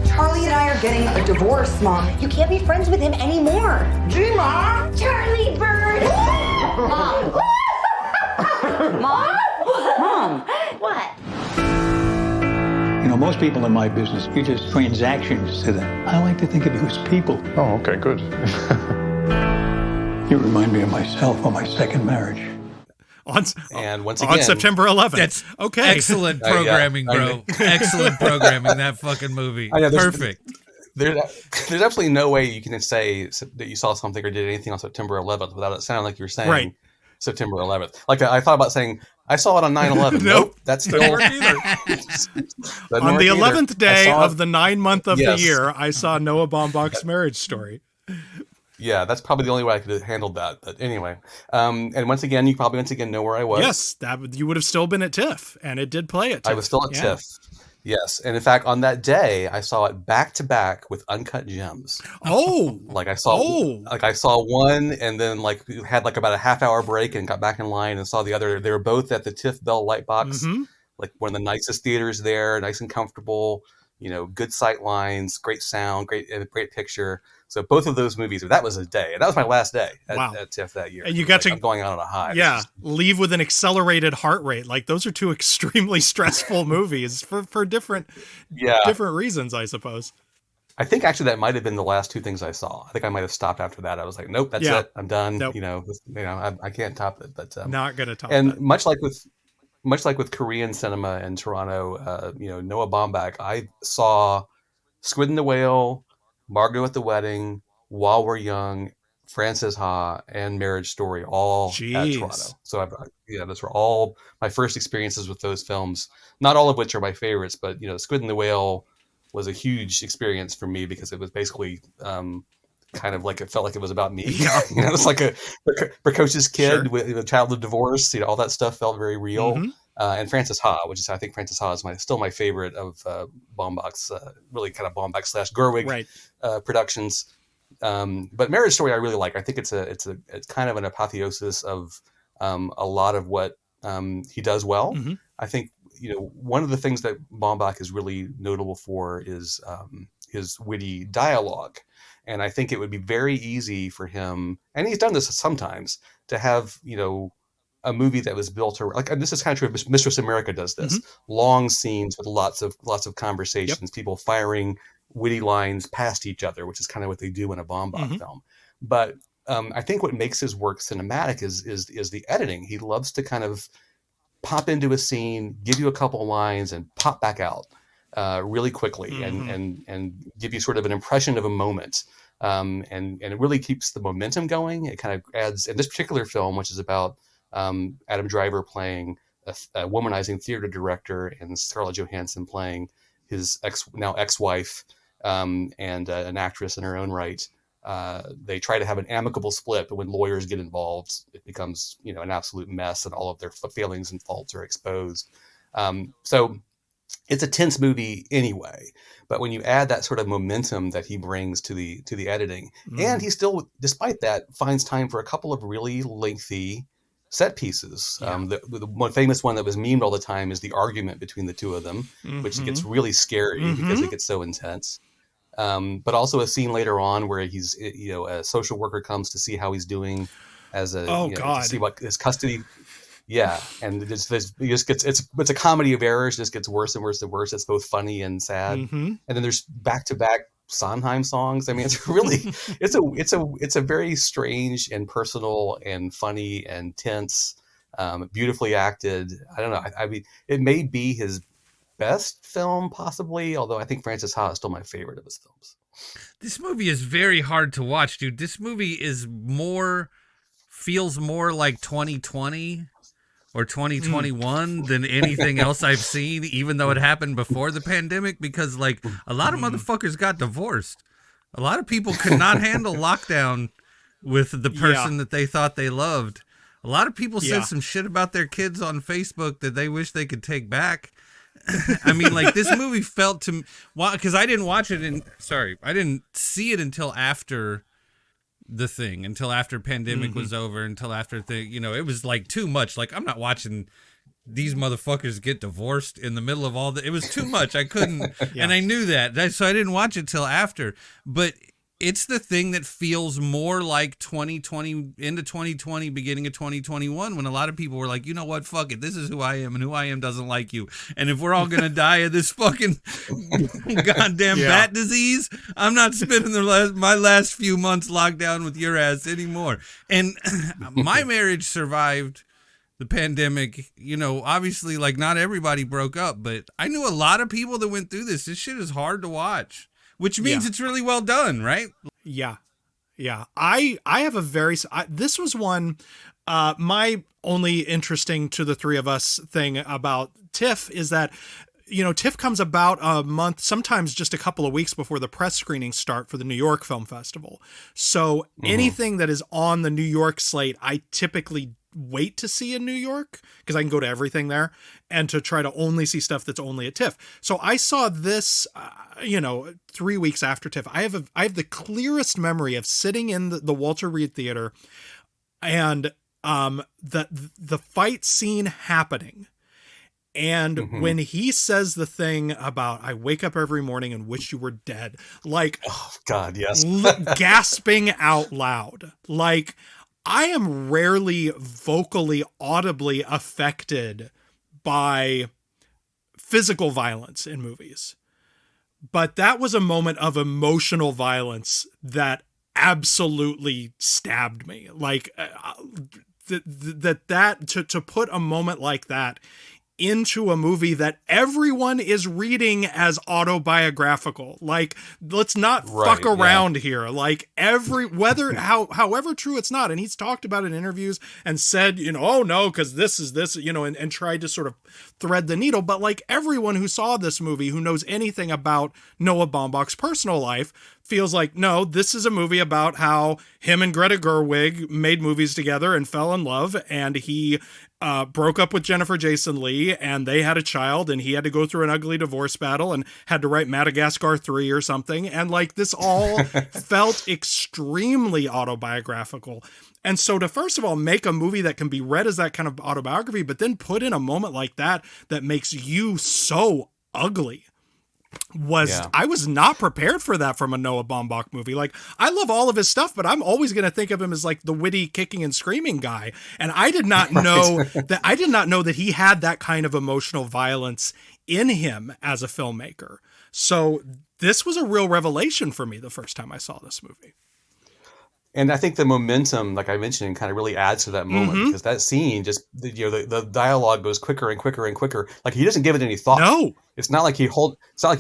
Charlie and I are getting a divorce, Mom. You can't be friends with him anymore. Gee, Mom! Charlie Bird! Mom! Mom? Mom! What? Most people in my business, you're just transactions to them. I like to think of you as people. Oh, okay, good. You remind me of myself on my second marriage. And once again, on September 11th. That's okay. Excellent programming, bro. Excellent programming. That fucking movie. Perfect. There's absolutely no way you can say that you saw something or did anything on September 11th without it sounding like you're saying September 11th. Like, I thought about saying, I saw it on 9/11. Nope, that's still on the 11th day of the 9th month of the year. I saw Noah Baumbach's Marriage Story. Yeah, that's probably the only way I could have handled that. But anyway, and once again, you probably know where I was. Yes, you would have still been at TIFF, and it did play at TIFF. I was still at TIFF. Yes, and in fact, on that day, I saw it back to back with Uncut Gems. Oh, I saw one, and then had about a half-hour break, and got back in line and saw the other. They were both at the TIFF Bell Lightbox, like one of the nicest theaters there, nice and comfortable. good sight lines, great sound, great picture. So both of those movies, that was a day. And that was my last day at TIFF that year. And you got to I'm going out on a high. Yeah, leave with an accelerated heart rate. Like, those are two extremely stressful movies for different reasons, I suppose. I think actually that might have been the last two things I saw. I think I might have stopped after that. I was like, nope, that's it. I'm done. Nope. I can't top it. But not gonna top. And that. much like with Korean cinema in Toronto, Noah Baumbach, I saw Squid and the Whale, Margot at the Wedding, While We're Young, Frances Ha, and Marriage Story all at Toronto. So those were all my first experiences with those films. Not all of which are my favorites, but Squid and the Whale was a huge experience for me because it was basically kind of like, it felt like it was about me. It was like a precocious kid with a child of divorce. All that stuff felt very real. Mm-hmm. And Frances Ha, I think Frances Ha is still my favorite of Baumbach's, really kind of Baumbach / Gerwig productions. But Marriage Story I really like. I think it's kind of an apotheosis of a lot of what he does well. Mm-hmm. I think one of the things that Baumbach is really notable for is his witty dialogue. And I think it would be very easy for him, and he's done this sometimes, to have, a movie that was built around, and this is kind of true. Mistress America does this. Mm-hmm. Long scenes with lots of conversations, people firing witty lines past each other, which is kind of what they do in a Baumbach film. But I think what makes his work cinematic is the editing. He loves to kind of pop into a scene, give you a couple of lines, and pop back out really quickly, and give you sort of an impression of a moment. And it really keeps the momentum going. It kind of adds, in this particular film, which is about Adam Driver playing a womanizing theater director and Scarlett Johansson playing his ex-wife, and an actress in her own right. They try to have an amicable split, but when lawyers get involved, it becomes an absolute mess, and all of their failings and faults are exposed. So it's a tense movie anyway, but when you add that sort of momentum that he brings to the editing, and he still, despite that, finds time for a couple of really lengthy set pieces. The one famous one that was memed all the time is the argument between the two of them, which gets really scary because it gets so intense. But also a scene later on where he's, a social worker comes to see how he's doing as a, to see what his custody. Yeah. And it's a comedy of errors. It just gets worse and worse and worse. It's both funny and sad. And then there's back-to-back Sondheim songs. I mean, it's really, it's a very strange and personal and funny and tense, beautifully acted. I don't know. I mean, it may be his best film, possibly, although I think Frances Ha is still my favorite of his films. This movie is very hard to watch, dude. This movie feels more like 2020 or 2021 than anything else I've seen, even though it happened before the pandemic, because like a lot of motherfuckers got divorced. A lot of people could not handle lockdown with the person that they thought they loved. A lot of people said some shit about their kids on Facebook that they wish they could take back. I mean, like, this movie felt to me, because I didn't watch it I didn't see it until after the thing, until after pandemic was over, until after it was like too much. Like, I'm not watching these motherfuckers get divorced in the middle of all the, it was too much. I couldn't, and I knew that, so I didn't watch it till after. But it's the thing that feels more like 2020 into 2020, beginning of 2021, when a lot of people were like, you know what, fuck it, this is who I am, and who I am doesn't like you. And if we're all gonna die of this fucking goddamn bat disease, I'm not spending my last few months locked down with your ass anymore. And my marriage survived the pandemic. Obviously, like, not everybody broke up, but I knew a lot of people that went through this. This shit is hard to watch. Which means it's really well done, right? Yeah. I have this was one, my only interesting to the three of us thing about TIFF is that, TIFF comes about a month, sometimes just a couple of weeks before the press screenings start for the New York Film Festival. So anything that is on the New York slate, I typically wait to see in New York because I can go to everything there, and to try to only see stuff that's only at TIFF. So I saw this, 3 weeks after TIFF. I have the clearest memory of sitting in the Walter Reed Theater and the fight scene happening, And when he says the thing about, I wake up every morning and wish you were dead, like, oh God, yes. Gasping out loud. Like, I am rarely vocally, audibly affected by physical violence in movies. But that was a moment of emotional violence that absolutely stabbed me. Like, to put a moment like that into a movie that everyone is reading as autobiographical. Like, let's not fuck around here. Like, however true it's not. And he's talked about it in interviews and said, oh no, because this is this, and tried to sort of thread the needle. But like, everyone who saw this movie, who knows anything about Noah Baumbach's personal life, feels like, no, this is a movie about how him and Greta Gerwig made movies together and fell in love, and he broke up with Jennifer Jason Leigh, and they had a child, and he had to go through an ugly divorce battle and had to write Madagascar 3 or something. And like, this all felt extremely autobiographical. And so to, first of all, make a movie that can be read as that kind of autobiography, but then put in a moment like that makes you so ugly, I was not prepared for that from a Noah Baumbach movie. Like, I love all of his stuff, but I'm always going to think of him as like the witty kicking and screaming guy. And I did not know that he had that kind of emotional violence in him as a filmmaker. So this was a real revelation for me the first time I saw this movie. And I think the momentum, like I mentioned, kind of really adds to that moment, because that scene just, the dialogue goes quicker and quicker and quicker. Like, he doesn't give it any thought. No, it's not like he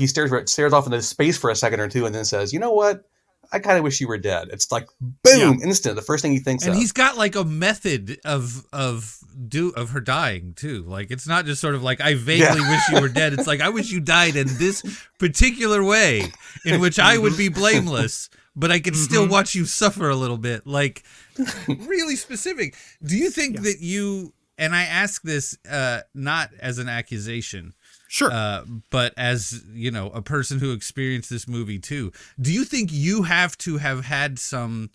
stares off into space for a second or two and then says, you know what? I kind of wish you were dead. It's like, boom, instant. The first thing he thinks of. And he's got like a method of her dying too. Like, it's not just sort of like, I vaguely wish you were dead. It's like, I wish you died in this particular way in which I would be blameless, but I could still watch you suffer a little bit. Like, really specific. Do you think that you, and I ask this not as an accusation, sure, but as, a person who experienced this movie too, do you think you have to have had some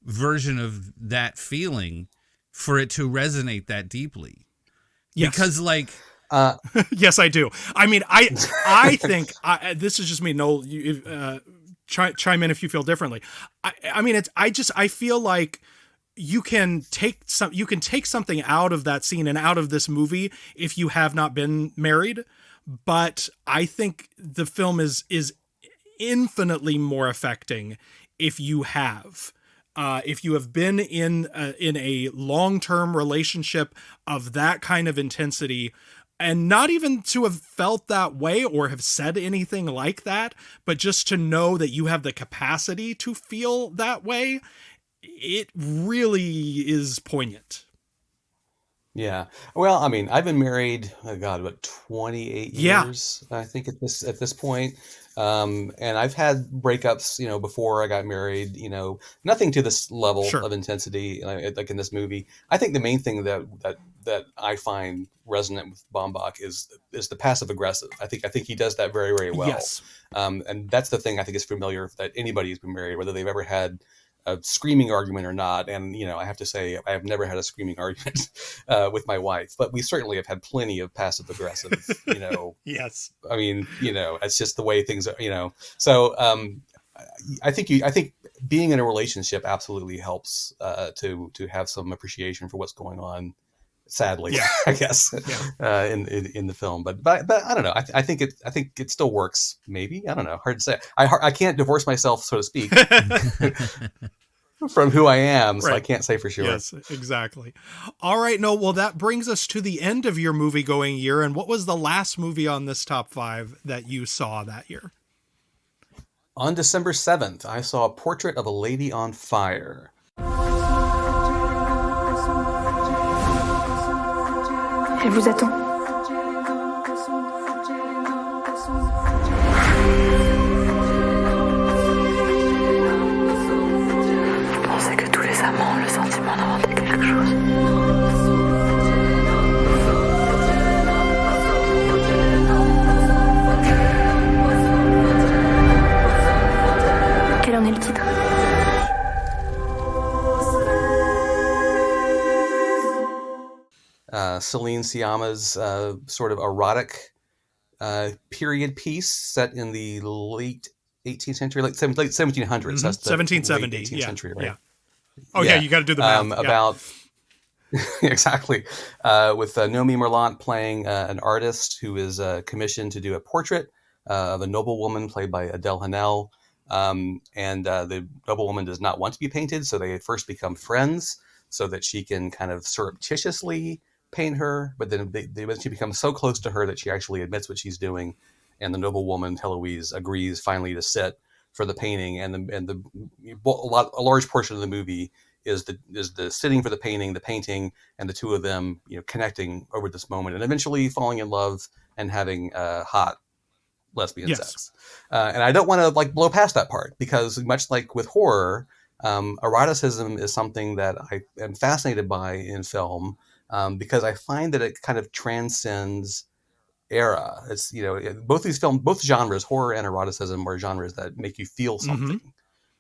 version of that feeling for it to resonate that deeply? Yes. Because like, yes, I do. I mean, I think this is just me. Noel, you, chime in if you feel differently. I feel like you can take something out of that scene and out of this movie if you have not been married. But I think the film is infinitely more affecting if you have. If you have been in a long-term relationship of that kind of intensity, and not even to have felt that way or have said anything like that, but just to know that you have the capacity to feel that way, it really is poignant. Yeah. Well, I mean, I've been married, about 28 years, I think at this point. And I've had breakups, before I got married, nothing to this level of intensity, like in this movie. I think the main thing that I find resonant with Baumbach is the passive aggressive. I think he does that very, very well. Yes. And that's the thing I think is familiar that anybody who's been married, whether they've ever had a screaming argument or not. And, I have to say, I have never had a screaming argument with my wife, but we certainly have had plenty of passive aggressive, Yes. I mean, it's just the way things are, so I think being in a relationship absolutely helps to have some appreciation for what's going on. Sadly, I guess, in the film, but I don't know. I think it still works. Maybe, I don't know. Hard to say. I can't divorce myself, so to speak, from who I am, so I can't say for sure. Yes, exactly. All right, no. Well, that brings us to the end of your movie-going year. And what was the last movie on this top 5 that you saw that year? On December 7th, I saw Portrait of a Lady on Fire. Elle vous attend. Vous pensez que tous les amants ont le sentiment d'inventer quelque chose? Quel en est le titre? Celine Sciamma's sort of erotic period piece set in the late 18th century, late 1700s. That's the 1770. late 18th century, right? Yeah. Oh yeah, you got to do the math. About exactly, with Nomi Merlant playing an artist who is commissioned to do a portrait of a noblewoman played by Adele Hanel. And the noblewoman does not want to be painted, so they first become friends so that she can kind of surreptitiously paint her. But then she becomes so close to her that she actually admits what she's doing, and the noblewoman Heloise agrees finally to sit for the painting. And a large portion of the movie is the sitting for the painting, and the two of them, connecting over this moment and eventually falling in love and having hot lesbian sex. And I don't want to blow past that part, because much like with horror, eroticism is something that I am fascinated by in film, because I find that it kind of transcends era. It's, both these films, both genres, horror and eroticism, are genres that make you feel something.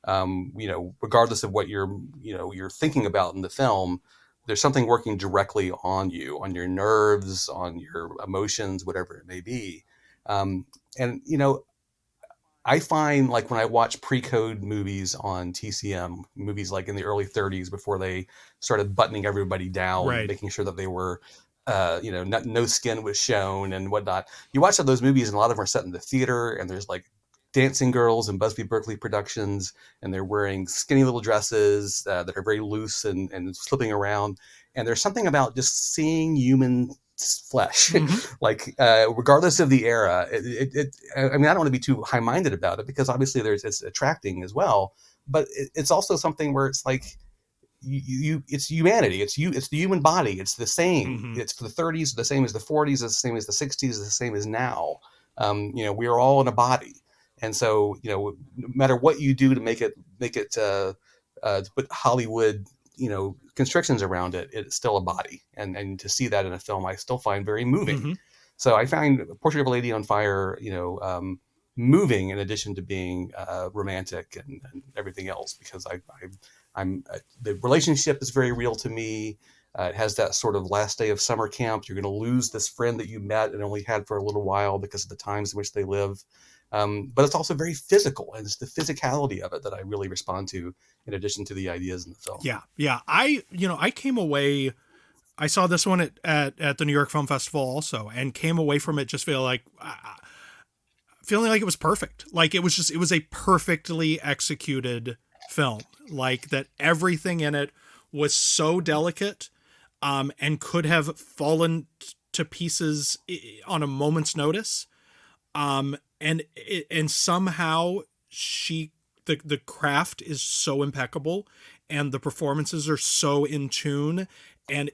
Regardless of what you're thinking about in the film, there's something working directly on you, on your nerves, on your emotions, whatever it may be. I find, like, when I watch pre-code movies on TCM, movies like in the early 30s, before they started buttoning everybody down, making sure that they were, no skin was shown and whatnot. You watch those movies, and a lot of them are set in the theater, and there's like dancing girls in Busby Berkeley productions, and they're wearing skinny little dresses that are very loose and slipping around. And there's something about just seeing human flesh, regardless of the era. I mean, I don't want to be too high-minded about it, because obviously it's attracting as well, but it's also something where it's like, it's humanity. It's the human body. It's the same. It's for the 30s, the same as the 40s, it's the same as the 60s, the same as now. We are all in a body. And so, no matter what you do to make it to put Hollywood, constrictions around it, it's still a body. And to see that in a film, I still find very moving. So I find Portrait of a Lady on Fire, moving, in addition to being romantic and everything else, because I'm the relationship is very real to me. It has that sort of last day of summer camp. You're going to lose this friend that you met and only had for a little while because of the times in which they live. But it's also very physical, and it's the physicality of it that I really respond to, in addition to the ideas in the film. Yeah. I came away, I saw this one at the New York Film Festival also, and came away from it just feeling like it was perfect. Like it was a perfectly executed film. Like that everything in it was so delicate, and could have fallen to pieces on a moment's notice. And somehow the craft is so impeccable, and the performances are so in tune, and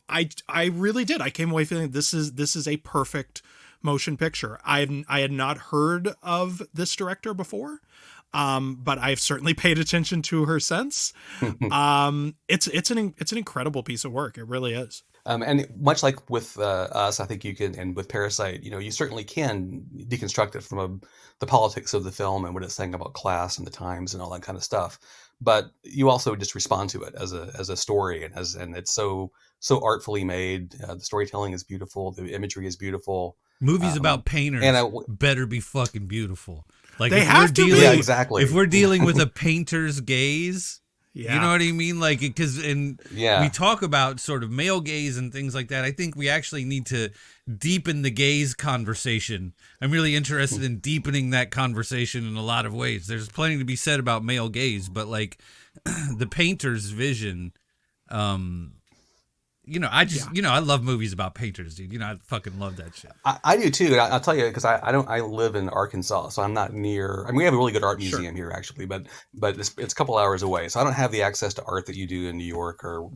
I really did. I came away feeling this is a perfect motion picture. I had not heard of this director before, but I've certainly paid attention to her since. It's an incredible piece of work. It really is. And much like with us, I think you can, and with Parasite, you certainly can deconstruct it from the politics of the film and what it's saying about class and the times and all that kind of stuff. But you also just respond to it as a story, and it's so artfully made. The storytelling is beautiful. The imagery is beautiful. Movies about painters better be fucking beautiful. Like, they have to be. Yeah, exactly. If we're dealing with a painter's gaze. Yeah. You know what I mean? Like, because we talk about sort of male gaze and things like that. I think we actually need to deepen the gaze conversation. I'm really interested in deepening that conversation in a lot of ways. There's plenty to be said about male gaze, but like the painter's vision, I love movies about painters, dude. I fucking love that shit. I do too. I'll tell you, because I live in Arkansas, so I'm not near. I mean, we have a really good art museum here, actually, but it's a couple hours away, so I don't have the access to art that you do in New York or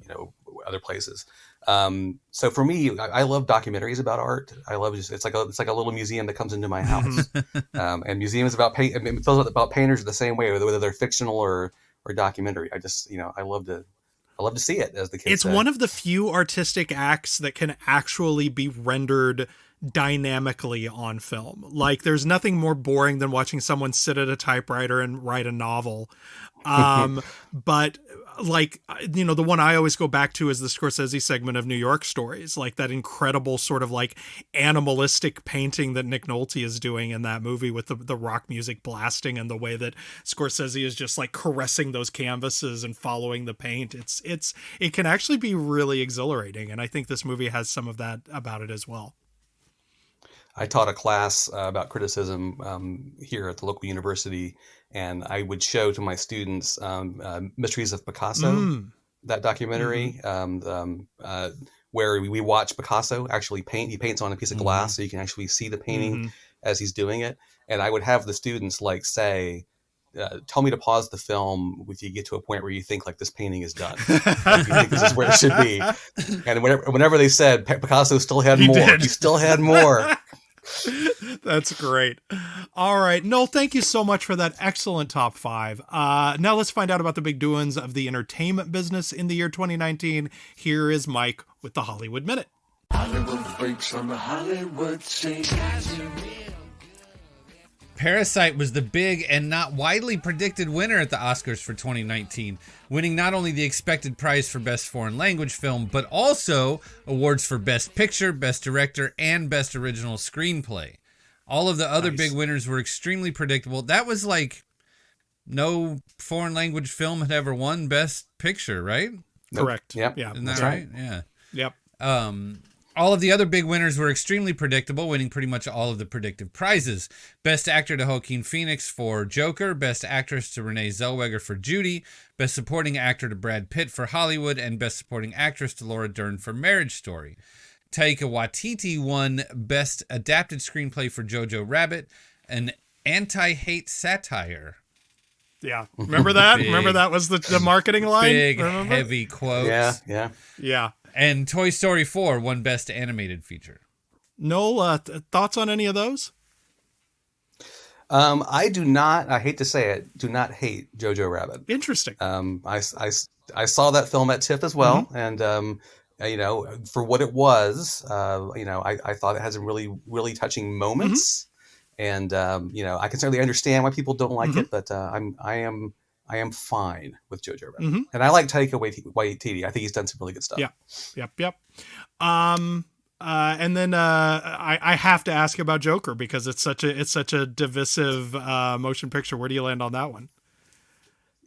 other places. So for me, I love documentaries about art. I love it's like a little museum that comes into my house, and museums about paint. I mean, it feels about painters the same way, whether they're fictional or documentary. I just I love to see it, as the kids It's say. one of the few artistic acts that can actually be rendered dynamically on film. Like, there's nothing more boring than watching someone sit at a typewriter and write a novel. But like, you know, the one I always go back to is the Scorsese segment of New York Stories, like that incredible sort of like animalistic painting that Nick Nolte is doing in that movie with the rock music blasting, and the way that Scorsese is just like caressing those canvases and following the paint. It can actually be really exhilarating. And I think this movie has some of that about it as well. I taught a class about criticism here at the local university, and I would show to my students Mysteries of Picasso, that documentary, where we watch Picasso actually paint. He paints on a piece of glass, so you can actually see the painting as he's doing it. And I would have the students like say, tell me to pause the film if you get to a point where you think like this painting is done. Like, you think this is where it should be. And whenever they said Picasso still had more, he still had more. That's great. All right. Noel, thank you so much for that excellent top 5. Now let's find out about the big doings of the entertainment business in the year 2019. Here is Mike with the Hollywood Minute. Hollywood freaks on the Hollywood scene. Parasite was the big and not widely predicted winner at the Oscars for 2019, winning not only the expected prize for Best Foreign Language Film, but also awards for Best Picture, Best Director, and Best Original Screenplay. All of the other big winners were extremely predictable. That was like no foreign language film had ever won Best Picture, right? Correct. Yep. Yeah. Isn't that right? Yeah. Yep. All of the other big winners were extremely predictable, winning pretty much all of the predictive prizes. Best Actor to Joaquin Phoenix for Joker, Best Actress to Renee Zellweger for Judy, Best Supporting Actor to Brad Pitt for Hollywood, and Best Supporting Actress to Laura Dern for Marriage Story. Taika Waititi won Best Adapted Screenplay for Jojo Rabbit, an anti-hate satire. Yeah. Remember that? Remember that was the marketing line? Big, Remember? heavy quotes. Yeah. And Toy Story 4 won Best Animated Feature. Noel, thoughts on any of those? I do not, I hate to say it, do not hate Jojo Rabbit. Interesting. I saw that film at TIFF as well. And, you know, for what it was, you know, I thought it had some really, really touching moments. And, you know, I can certainly understand why people don't like it, but I am fine with Jojo Rabbit. And I like Taika Waititi. I think he's done some really good stuff. Yep. And then I have to ask about Joker, because it's such a divisive motion picture. Where do you land on that one?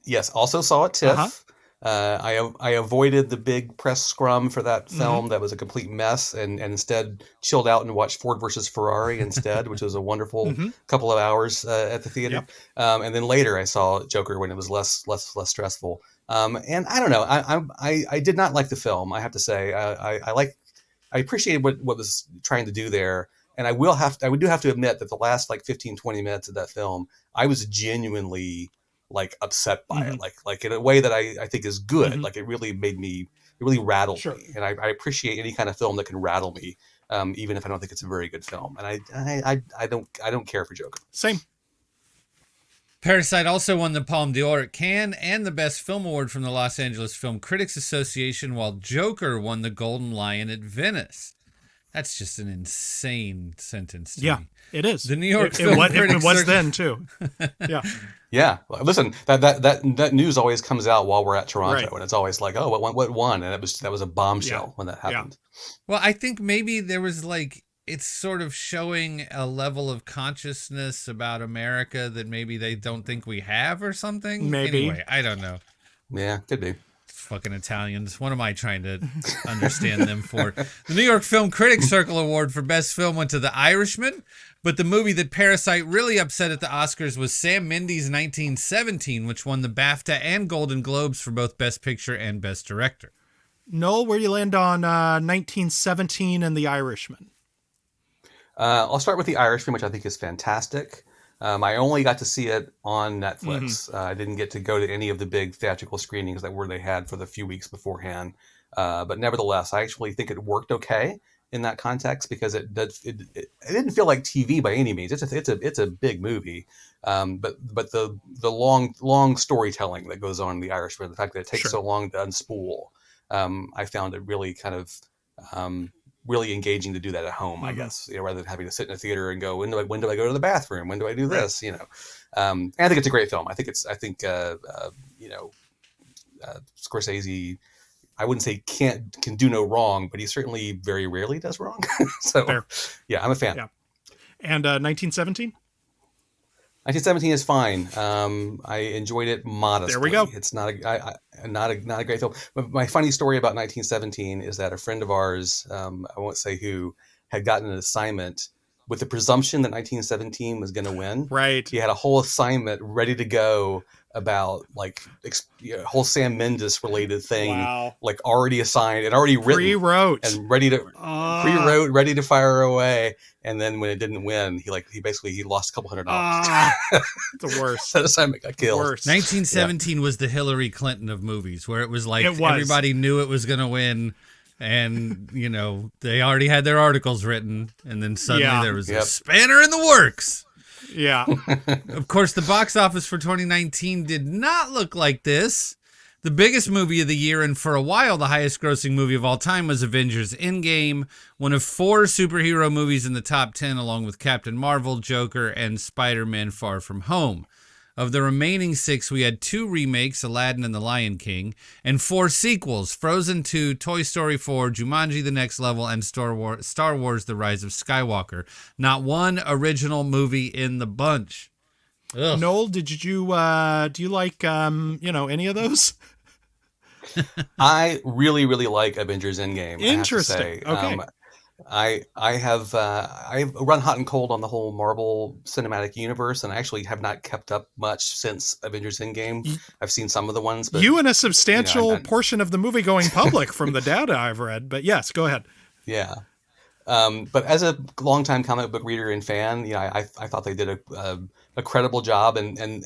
Yes, also saw it TIFF. I avoided the big press scrum for that film. That was a complete mess, and instead chilled out and watched Ford versus Ferrari instead, which was a wonderful couple of hours at the theater. And then later I saw Joker when it was less stressful. And I don't know, I did not like the film. I have to say, I appreciated what was trying to do there. And I do have to admit that the last like 15-20 minutes of that film, I was genuinely like upset by it, like in a way that I think is good. Like it really rattled me. And I appreciate any kind of film that can rattle me, even if I don't think it's a very good film. And I don't care for Joker. Same. Parasite also won the Palme d'Or at Cannes and the Best Film Award from the Los Angeles Film Critics Association, while Joker won the Golden Lion at Venice. That's just an insane sentence to me. It is. The New York Film Critics it was then too. Yeah. Well, listen, that news always comes out while we're at Toronto, and it's always like, oh, what won? And that was a bombshell when that happened. Well, I think maybe there was like, it's sort of showing a level of consciousness about America that maybe they don't think we have or something. Maybe. Anyway, I don't know. Yeah, could be. Fucking Italians. What am I trying to understand them for? The New York Film Critics Circle Award for Best Film went to The Irishman, but the movie that Parasite really upset at the Oscars was Sam Mendes' 1917, which won the BAFTA and Golden Globes for both Best Picture and Best Director. Noel, where do you land on 1917 and The Irishman? I'll start with The Irishman, which I think is fantastic. I only got to see it on Netflix. I didn't get to go to any of the big theatrical screenings that they had for the few weeks beforehand. But nevertheless, I actually think it worked okay in that context, because it didn't feel like TV by any means. It's a big movie. But the long storytelling that goes on in The Irishman, the fact that it takes so long to unspool, I found it really kind of really engaging to do that at home, I guess, rather than having to sit in a theater and go, when do I go to the bathroom? When do I do this? And I think it's a great film. I think Scorsese, I wouldn't say can do no wrong, but he certainly very rarely does wrong. So Fair. Yeah, I'm a fan. Yeah. And 1917? 1917 is fine. I enjoyed it modestly. There we go. It's not a great film. But my funny story about 1917 is that a friend of ours, I won't say who, had gotten an assignment with the presumption that 1917 was going to win. Right. He had a whole assignment ready to go about like a whole Sam Mendes related thing, like already assigned and already written, pre-wrote and ready to ready to fire away. And then when it didn't win, he lost a couple $100. The worst. That assignment got killed. 1917 was the Hillary Clinton of movies, where it was like everybody knew it was going to win. And, they already had their articles written. And then suddenly there was a spanner in the works. Yeah. Of course, the box office for 2019 did not look like this. The biggest movie of the year, and for a while, the highest grossing movie of all time, was Avengers Endgame, one of 4 superhero movies in the top 10, along with Captain Marvel, Joker, and Spider-Man Far From Home. Of the remaining 6, we had 2 remakes, Aladdin and The Lion King, and 4 sequels, Frozen 2, Toy Story 4, Jumanji The Next Level, and Star Wars The Rise of Skywalker. Not one original movie in the bunch. Ugh. Noel, do you like any of those? I really, really like Avengers Endgame. Interesting. I have to say. Okay. I've run hot and cold on the whole Marvel Cinematic Universe, and I actually have not kept up much since Avengers Endgame. I've seen some of the ones, but you and a substantial portion of the movie going public from the data I've read. But yes, go ahead. Yeah. But as a longtime comic book reader and fan, I thought they did a credible job, and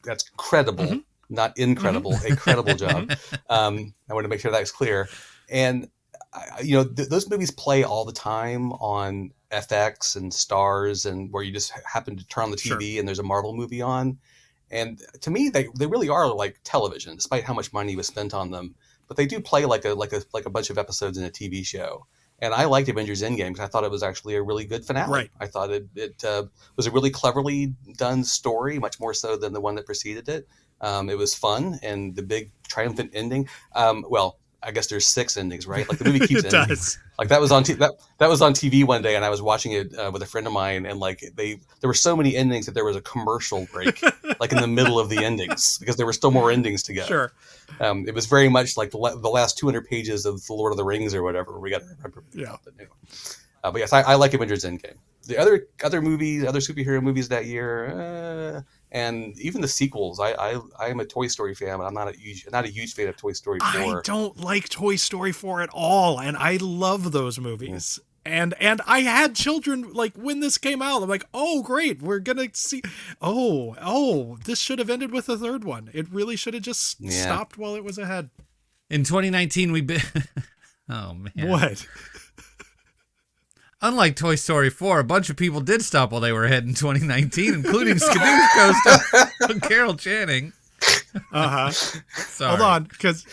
that's credible, not incredible, a credible job. I want to make sure that's clear. And those movies play all the time on FX and Stars, and where you just happen to turn on the TV and there's a Marvel movie on. And to me, they really are like television, despite how much money was spent on them. But they do play like a bunch of episodes in a TV show. And I liked Avengers Endgame because I thought it was actually a really good finale. Right. I thought it was a really cleverly done story, much more so than the one that preceded it. It was fun, and the big triumphant ending. I guess there's 6 endings, right? Like the movie keeps ending. Does. Like that was on that was on TV one day, and I was watching it with a friend of mine, and like there were so many endings that there was a commercial break, like in the middle of the endings, because there were still more endings to go. Sure. It was very much like the last 200 pages of The Lord of the Rings or whatever. We got to remember. Yeah. But yes, I like Avengers Endgame. The other movies, other superhero movies that year, and even the sequels. I am a Toy Story fan, but I'm not a huge fan of Toy Story 4. I don't like Toy Story 4 at all, and I love those movies. And I had children like when this came out. I'm like, oh great, we're gonna see. Oh, this should have ended with a third one. It really should have just stopped while it was ahead. In 2019, oh man, what? Unlike Toy Story 4, a bunch of people did stop while they were ahead in 2019, including Skadoosh co-star Carol Channing. Sorry. Hold on, because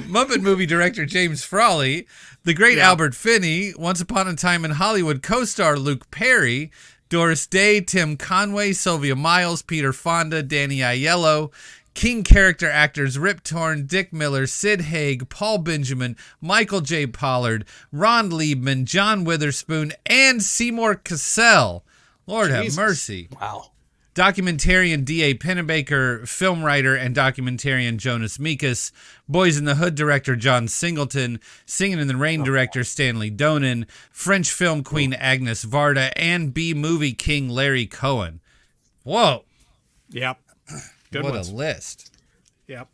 Muppet movie director James Frawley, the great Albert Finney, Once Upon a Time in Hollywood co-star Luke Perry, Doris Day, Tim Conway, Sylvia Miles, Peter Fonda, Danny Aiello, King character actors Rip Torn, Dick Miller, Sid Haig, Paul Benjamin, Michael J. Pollard, Ron Liebman, John Witherspoon, and Seymour Cassell. Lord have mercy. Wow. Documentarian D.A. Pennebaker, film writer and documentarian Jonas Mekas, Boys in the Hood director John Singleton, Singing in the Rain director Stanley Donen, French film queen Agnes Varda, and B-movie king Larry Cohen. Whoa. Yep. Good what ones. A list. Yep.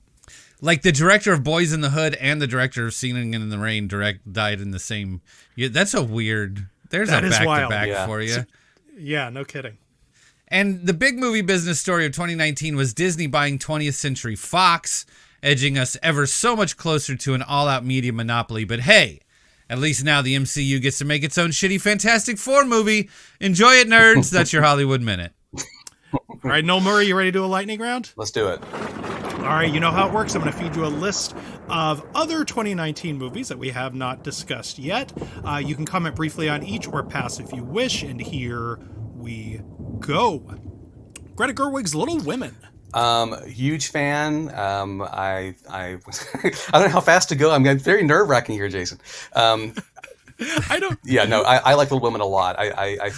Like the director of Boys in the Hood and the director of Singing in the Rain died in the same... Yeah, that's a weird... There's a back-to-back for you. Yeah, no kidding. And the big movie business story of 2019 was Disney buying 20th Century Fox, edging us ever so much closer to an all-out media monopoly. But hey, at least now the MCU gets to make its own shitty Fantastic Four movie. Enjoy it, nerds. That's your Hollywood Minute. All right, Noel Murray, you ready to do a lightning round? Let's do it. All right, you know how it works. I'm going to feed you a list of other 2019 movies that we have not discussed yet. You can comment briefly on each or pass if you wish, and here we go. Greta Gerwig's Little Women. Huge fan. I I don't know how fast to go. I'm very nerve wracking here, Jason. I don't. Yeah, no, I like Little Women a lot. I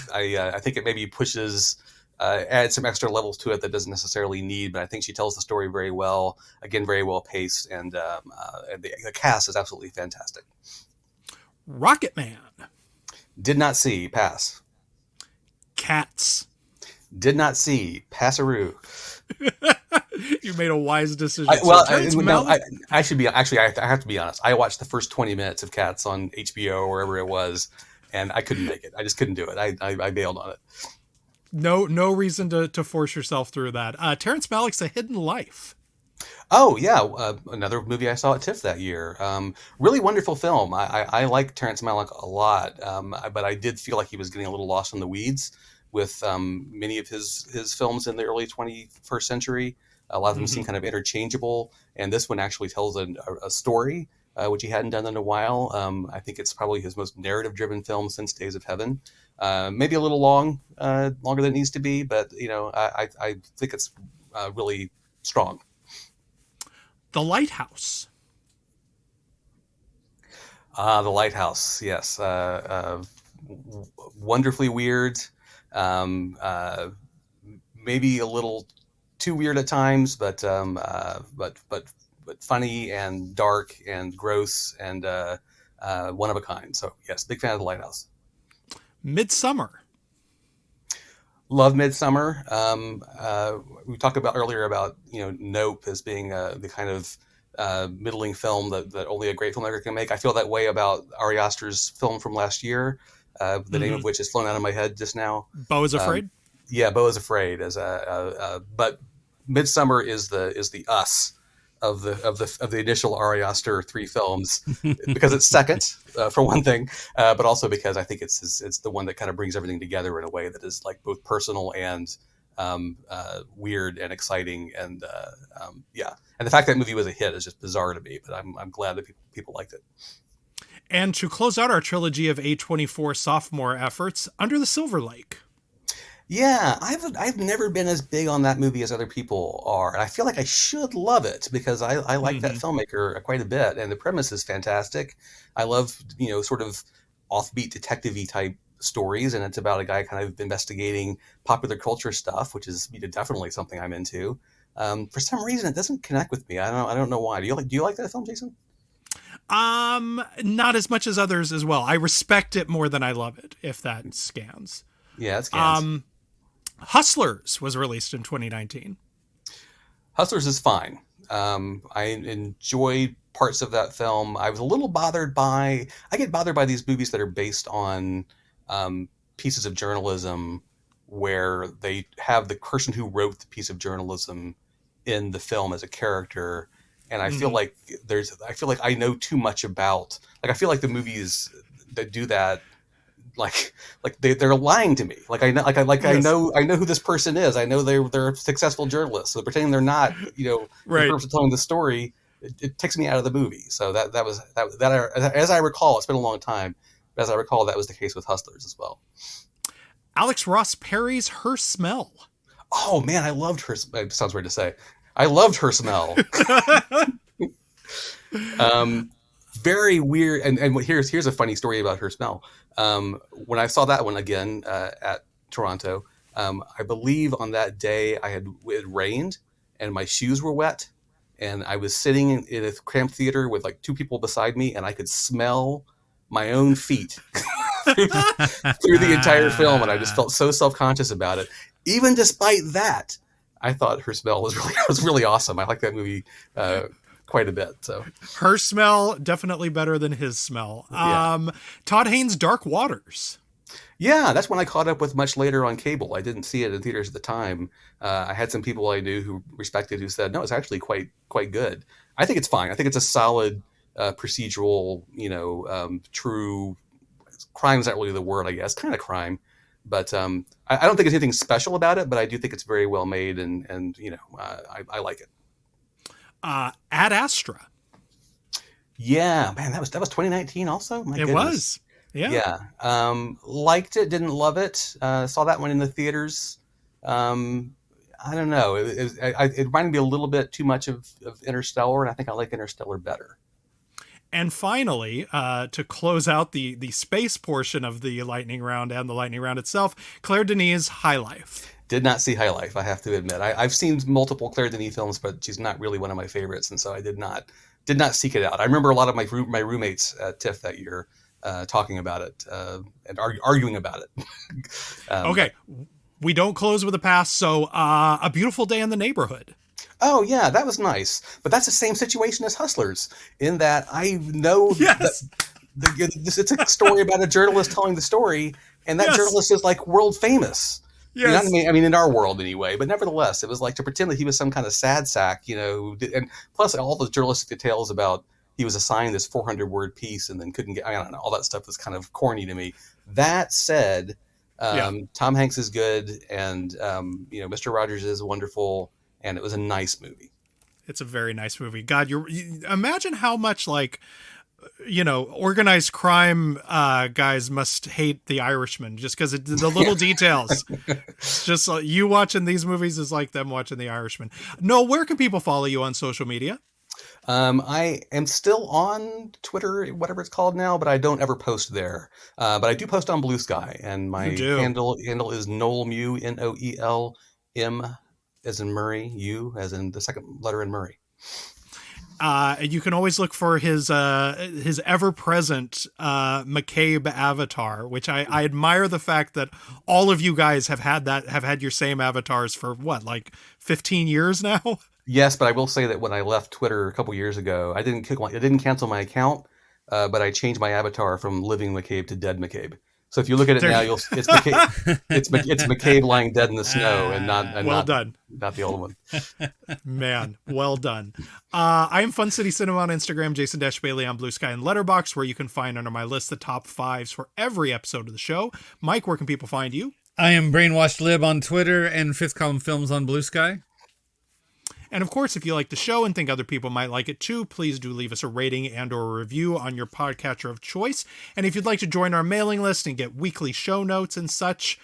think it maybe pushes, adds some extra levels to it that doesn't necessarily need, but I think she tells the story very well. Again, very well paced, and the cast is absolutely fantastic. Rocket Man. Did not see. Pass. Cats. Did not see. Passaroo. You made a wise decision. I have to be honest. I watched the first 20 minutes of Cats on HBO or wherever it was, and I couldn't make it. I just couldn't do it. I bailed on it. No reason to force yourself through that. Terrence Malick's A Hidden Life. Oh yeah, another movie I saw at TIFF that year. Really wonderful film. I like Terrence Malick a lot, but I did feel like he was getting a little lost in the weeds with many of his films in the early 21st century. A lot of them seem kind of interchangeable, and this one actually tells a story, which he hadn't done in a while. I think it's probably his most narrative-driven film since Days of Heaven. Maybe a little longer than it needs to be, but I think it's really strong. The Lighthouse. The Lighthouse, yes. Wonderfully weird. Maybe a little too weird at times, but funny and dark and gross and one of a kind. So yes, big fan of The Lighthouse. Midsummer. Love Midsummer. We talked about earlier about Nope as being the kind of middling film that only a great filmmaker can make. I feel that way about Ari Aster's film from last year, the name of which has flown out of my head just now. Beau is Afraid. Yeah, Beau is Afraid. But Midsummer is the us of the initial Ari Aster 3 films because it's second for one thing, but also because I think it's the one that kind of brings everything together in a way that is like both personal and weird and exciting, and and the fact that movie was a hit is just bizarre to me. But I'm glad that people liked it. And to close out our trilogy of A24 sophomore efforts, Under the Silver Lake. Yeah, I've never been as big on that movie as other people are. And I feel like I should love it because I like that filmmaker quite a bit, and the premise is fantastic. I love, sort of offbeat detective-y type stories, and it's about a guy kind of investigating popular culture stuff, which is definitely something I'm into. For some reason, it doesn't connect with me. I don't know why. Do you like that film, Jason? Not as much as others as well. I respect it more than I love it, if that scans. Yeah, it scans. Hustlers was released in 2019. Hustlers is fine. I enjoyed parts of that film. I was a little I get bothered by these movies that are based on pieces of journalism where they have the person who wrote the piece of journalism in the film as a character. And I feel like I know too much about, I feel like the movies that do that, they're lying to me. I know who this person is. I know they're a successful journalist. So pretending they're not, the person telling the story, it takes me out of the movie. So that as I recall, it's been a long time, but as I recall, that was the case with Hustlers as well. Alex Ross Perry's Her Smell. Oh man, I loved her. It sounds weird to say. I loved Her Smell. Very weird. And here's a funny story about Her Smell. When I saw that one again at Toronto, I believe on that day it rained and my shoes were wet, and I was sitting in a cramped theater with like 2 people beside me, and I could smell my own feet through the entire film, and I just felt so self-conscious about it. Even despite that, I thought Her Smell was really awesome. I like that movie quite a bit. So Her Smell definitely better than His Smell. Yeah. Todd Haynes' Dark Waters. Yeah, that's one I caught up with much later on cable. I didn't see it in theaters at the time. I had some people I knew who respected who said, no, it's actually quite good. I think it's fine. I think it's a solid procedural, true crime's not really the word, I guess, kind of crime. But I don't think there's anything special about it, but I do think it's very well made, and I like it. Ad Astra. Yeah, man, that was 2019 also. My it goodness. Was. Yeah. Liked it, didn't love it. Saw that one in the theaters. I don't know. It reminded me a little bit too much of Interstellar, and I think I like Interstellar better. And finally, to close out the space portion of the lightning round and the lightning round itself, Claire Denis' High Life. Did not see High Life, I have to admit. I've seen multiple Claire Denis films, but she's not really one of my favorites, and so I did not seek it out. I remember a lot of my roommates at TIFF that year talking about it and arguing about it. Okay, we don't close with a pass, so A Beautiful Day in the Neighborhood. Oh, yeah, that was nice. But that's the same situation as Hustlers, in that I know that it's a story about a journalist telling the story, and that journalist is like world famous. Yes. You know what I mean? I mean, in our world anyway, but nevertheless, it was like to pretend that he was some kind of sad sack, and plus all the journalistic details about he was assigned this 400-word piece and then couldn't get, I don't know, all that stuff was kind of corny to me. That said, Tom Hanks is good, and, Mr. Rogers is wonderful, and it was a nice movie. It's a very nice movie. God, you imagine how much organized crime guys must hate The Irishman just because the little details. Just you watching these movies is like them watching The Irishman. Noel, where can people follow you on social media? I am still on Twitter, whatever it's called now, but I don't ever post there. But I do post on Blue Sky, and my handle is Noel Mew, Noelm, as in Murray, U as in the second letter in Murray. You can always look for his ever-present McCabe avatar, which I admire the fact that all of you guys have had your same avatars for 15 years now. Yes, but I will say that when I left Twitter a couple years ago, I didn't cancel my account, but I changed my avatar from Living McCabe to Dead McCabe. So if you look at it now, it's McCabe, it's McCabe lying dead in the snow, and not the old one. Man, well done. I am Fun City Cinema on Instagram, Jason Bailey on Blue Sky and Letterboxd, where you can find under my list the top 5s for every episode of the show. Mike, where can people find you? I am Brainwashed Lib on Twitter and Fifth Column Films on Blue Sky. And of course, if you like the show and think other people might like it too, please do leave us a rating and or a review on your podcatcher of choice. And if you'd like to join our mailing list and get weekly show notes and such,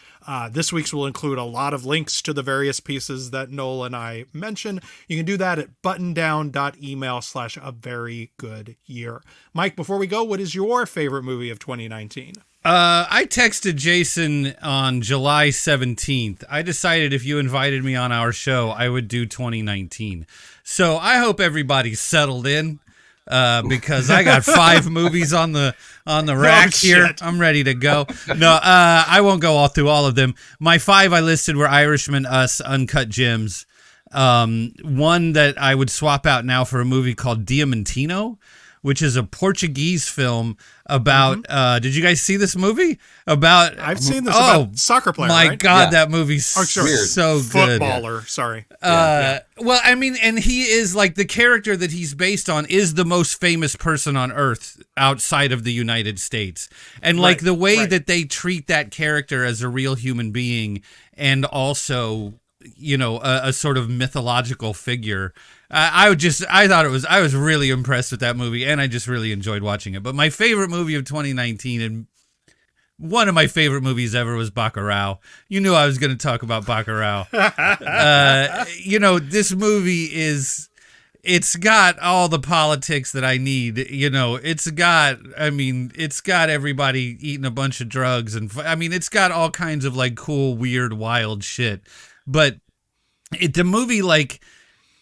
this week's will include a lot of links to the various pieces that Noel and I mention. You can do that at buttondown.email/a-very-good-year. Mike, before we go, what is your favorite movie of 2019? I texted Jason on July 17th. I decided if you invited me on our show, I would do 2019. So I hope everybody's settled in because I got 5 movies on the rack here. Shit. I'm ready to go. No, I won't go all through all of them. My 5 I listed were Irishman, Us, Uncut Gems. One that I would swap out now for a movie called Diamantino, which is a Portuguese film about, did you guys see this movie? I've seen this about soccer player, my right? God, that movie's so good. Footballer, sorry. Well, I mean, and he is like, the character that he's based on is the most famous person on earth outside of the United States. And like the way that they treat that character as a real human being and also, a sort of mythological figure. I was really impressed with that movie, and I just really enjoyed watching it. But my favorite movie of 2019, and one of my favorite movies ever, was Bacurau. You knew I was going to talk about Bacurau. This movie it's got all the politics that I need. It's got everybody eating a bunch of drugs, and it's got all kinds of like cool, weird, wild shit. But the movie, like,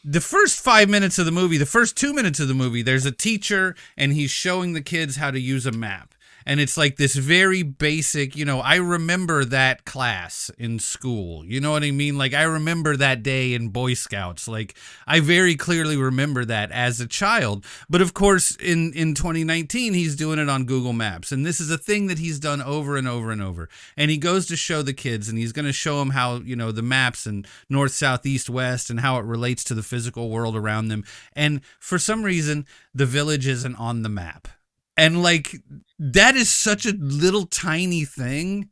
the first 5 minutes of the movie, the first 2 minutes of the movie, there's a teacher and he's showing the kids how to use a map. And it's like this very basic, I remember that class in school. You know what I mean? Like, I remember that day in Boy Scouts. Like, I very clearly remember that as a child. But of course, in 2019, he's doing it on Google Maps. And this is a thing that he's done over and over and over. And he goes to show the kids, and he's going to show them how, the maps and north, south, east, west, and how it relates to the physical world around them. And for some reason, the village isn't on the map. And like, that is such a little tiny thing,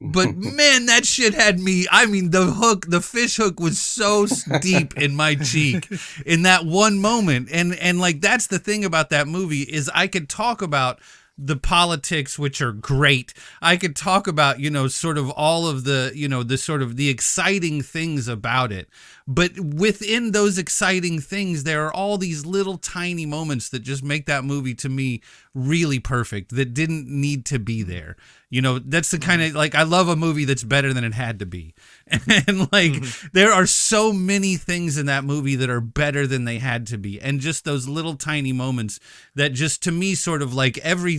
But man, that shit had me. I mean, the fish hook was so deep in my cheek in that one moment. And like, that's the thing about that movie is I could talk about the politics, which are great. I could talk about, sort of all of the, the sort of the exciting things about it. But within those exciting things, there are all these little tiny moments that just make that movie to me really perfect, that didn't need to be there. That's the kind of, like, I love a movie that's better than it had to be. And like, there are so many things in that movie that are better than they had to be. And just those little tiny moments that just, to me, sort of like every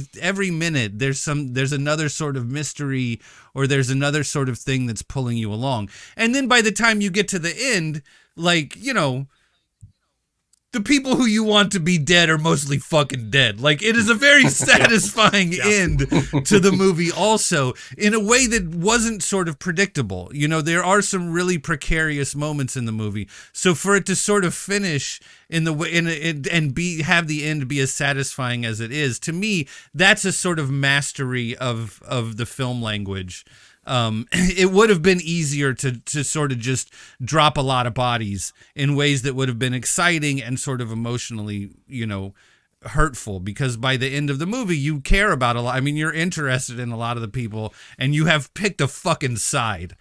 minute, there's another sort of mystery, or there's another sort of thing that's pulling you along. And then by the time you get to the end, like, the people who you want to be dead are mostly fucking dead. Like, it is a very satisfying end to the movie also, in a way that wasn't sort of predictable. There are some really precarious moments in the movie. So for it to sort of finish in the way and have the end be as satisfying as it is, to me, that's a sort of mastery of the film language. It would have been easier to sort of just drop a lot of bodies in ways that would have been exciting and sort of emotionally, hurtful, because by the end of the movie, you care about a lot. I mean, you're interested in a lot of the people, and you have picked a fucking side.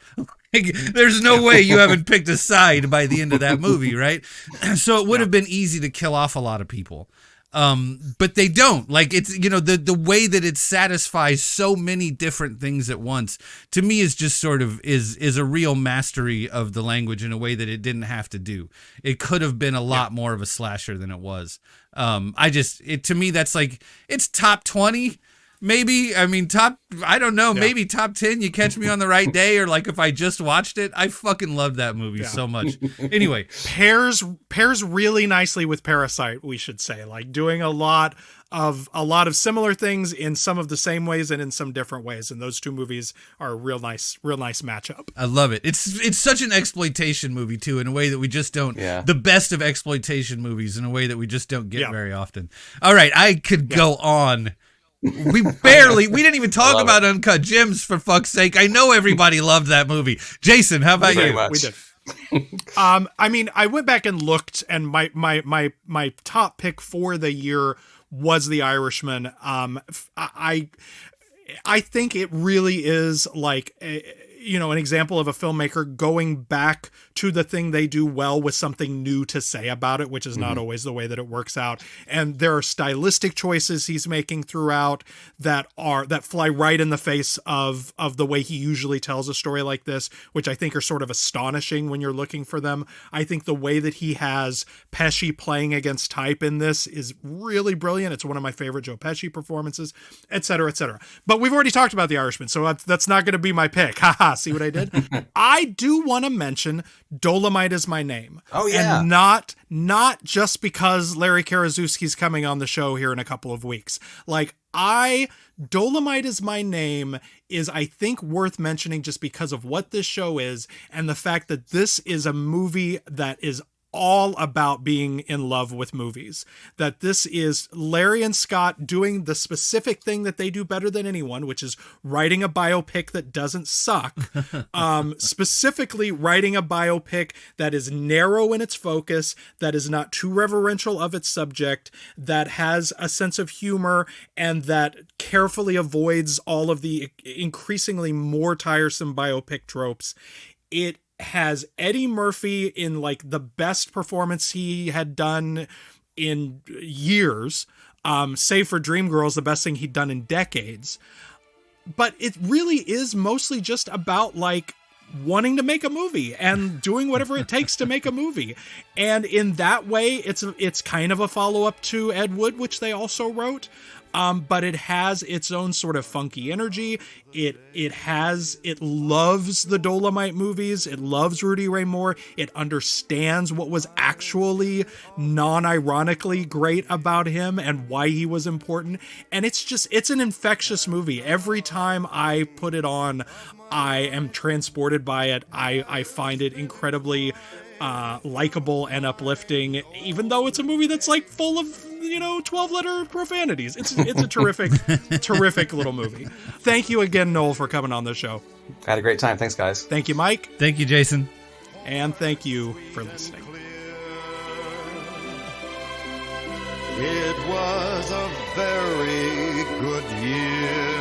Like, there's no way you haven't picked a side by the end of that movie, right? So it would have been easy to kill off a lot of people. But they don't. Like, it's, the way that it satisfies so many different things at once, to me, is just sort of is a real mastery of the language in a way that it didn't have to do. It could have been a lot more of a slasher than it was. To me, that's like, it's top 20. Maybe, I mean, I don't know, maybe top 10, you catch me on the right day, or like if I just watched it. I fucking love that movie so much. Anyway. Pairs really nicely with Parasite, we should say, like doing a lot of similar things in some of the same ways and in some different ways. And those two movies are a real nice matchup. I love it. It's such an exploitation movie too, in a way that we just don't, the best of exploitation movies in a way that we just don't get very often. All right. I could go on. We didn't even talk about Uncut Gems, for fuck's sake. I know everybody loved that movie. Jason, how about you? We did. I mean, I went back and looked, and my top pick for the year was The Irishman. I think it really is like an example of a filmmaker going back to the thing they do well with something new to say about it, which is not always the way that it works out. And there are stylistic choices he's making throughout that fly right in the face of the way he usually tells a story like this, which I think are sort of astonishing when you're looking for them. I think the way that he has Pesci playing against type in this is really brilliant. It's one of my favorite Joe Pesci performances, et cetera, et cetera. But we've already talked about The Irishman, so that's not going to be my pick. Haha, see what I did? I do want to mention Dolomite Is My Name. Oh, yeah. And not just because Larry Karaszewski's coming on the show here in a couple of weeks. Like, Dolomite Is My Name is, I think, worth mentioning just because of what this show is and the fact that this is a movie that is all about being in love with movies. That this is Larry and Scott doing the specific thing that they do better than anyone, which is writing a biopic that doesn't suck. Specifically writing a biopic that is narrow in its focus, that is not too reverential of its subject, that has a sense of humor, and that carefully avoids all of the increasingly more tiresome biopic tropes. It has Eddie Murphy in like the best performance he had done in years, save for Dreamgirls, the best thing he'd done in decades. But it really is mostly just about like wanting to make a movie and doing whatever it takes to make a movie. And in that way, it's kind of a follow-up to Ed Wood, which they also wrote. But it has its own sort of funky energy. It loves the Dolomite movies. It loves Rudy Ray Moore. It understands what was actually non-ironically great about him and why he was important. And it's an infectious movie. Every time I put it on, I am transported by it. I find it incredibly likable and uplifting, even though it's a movie that's like full of 12-letter profanities. It's a terrific, terrific little movie. Thank you again, Noel, for coming on the show. I had a great time. Thanks, guys. Thank you, Mike. Thank you, Jason. And thank you for listening. It was a very good year.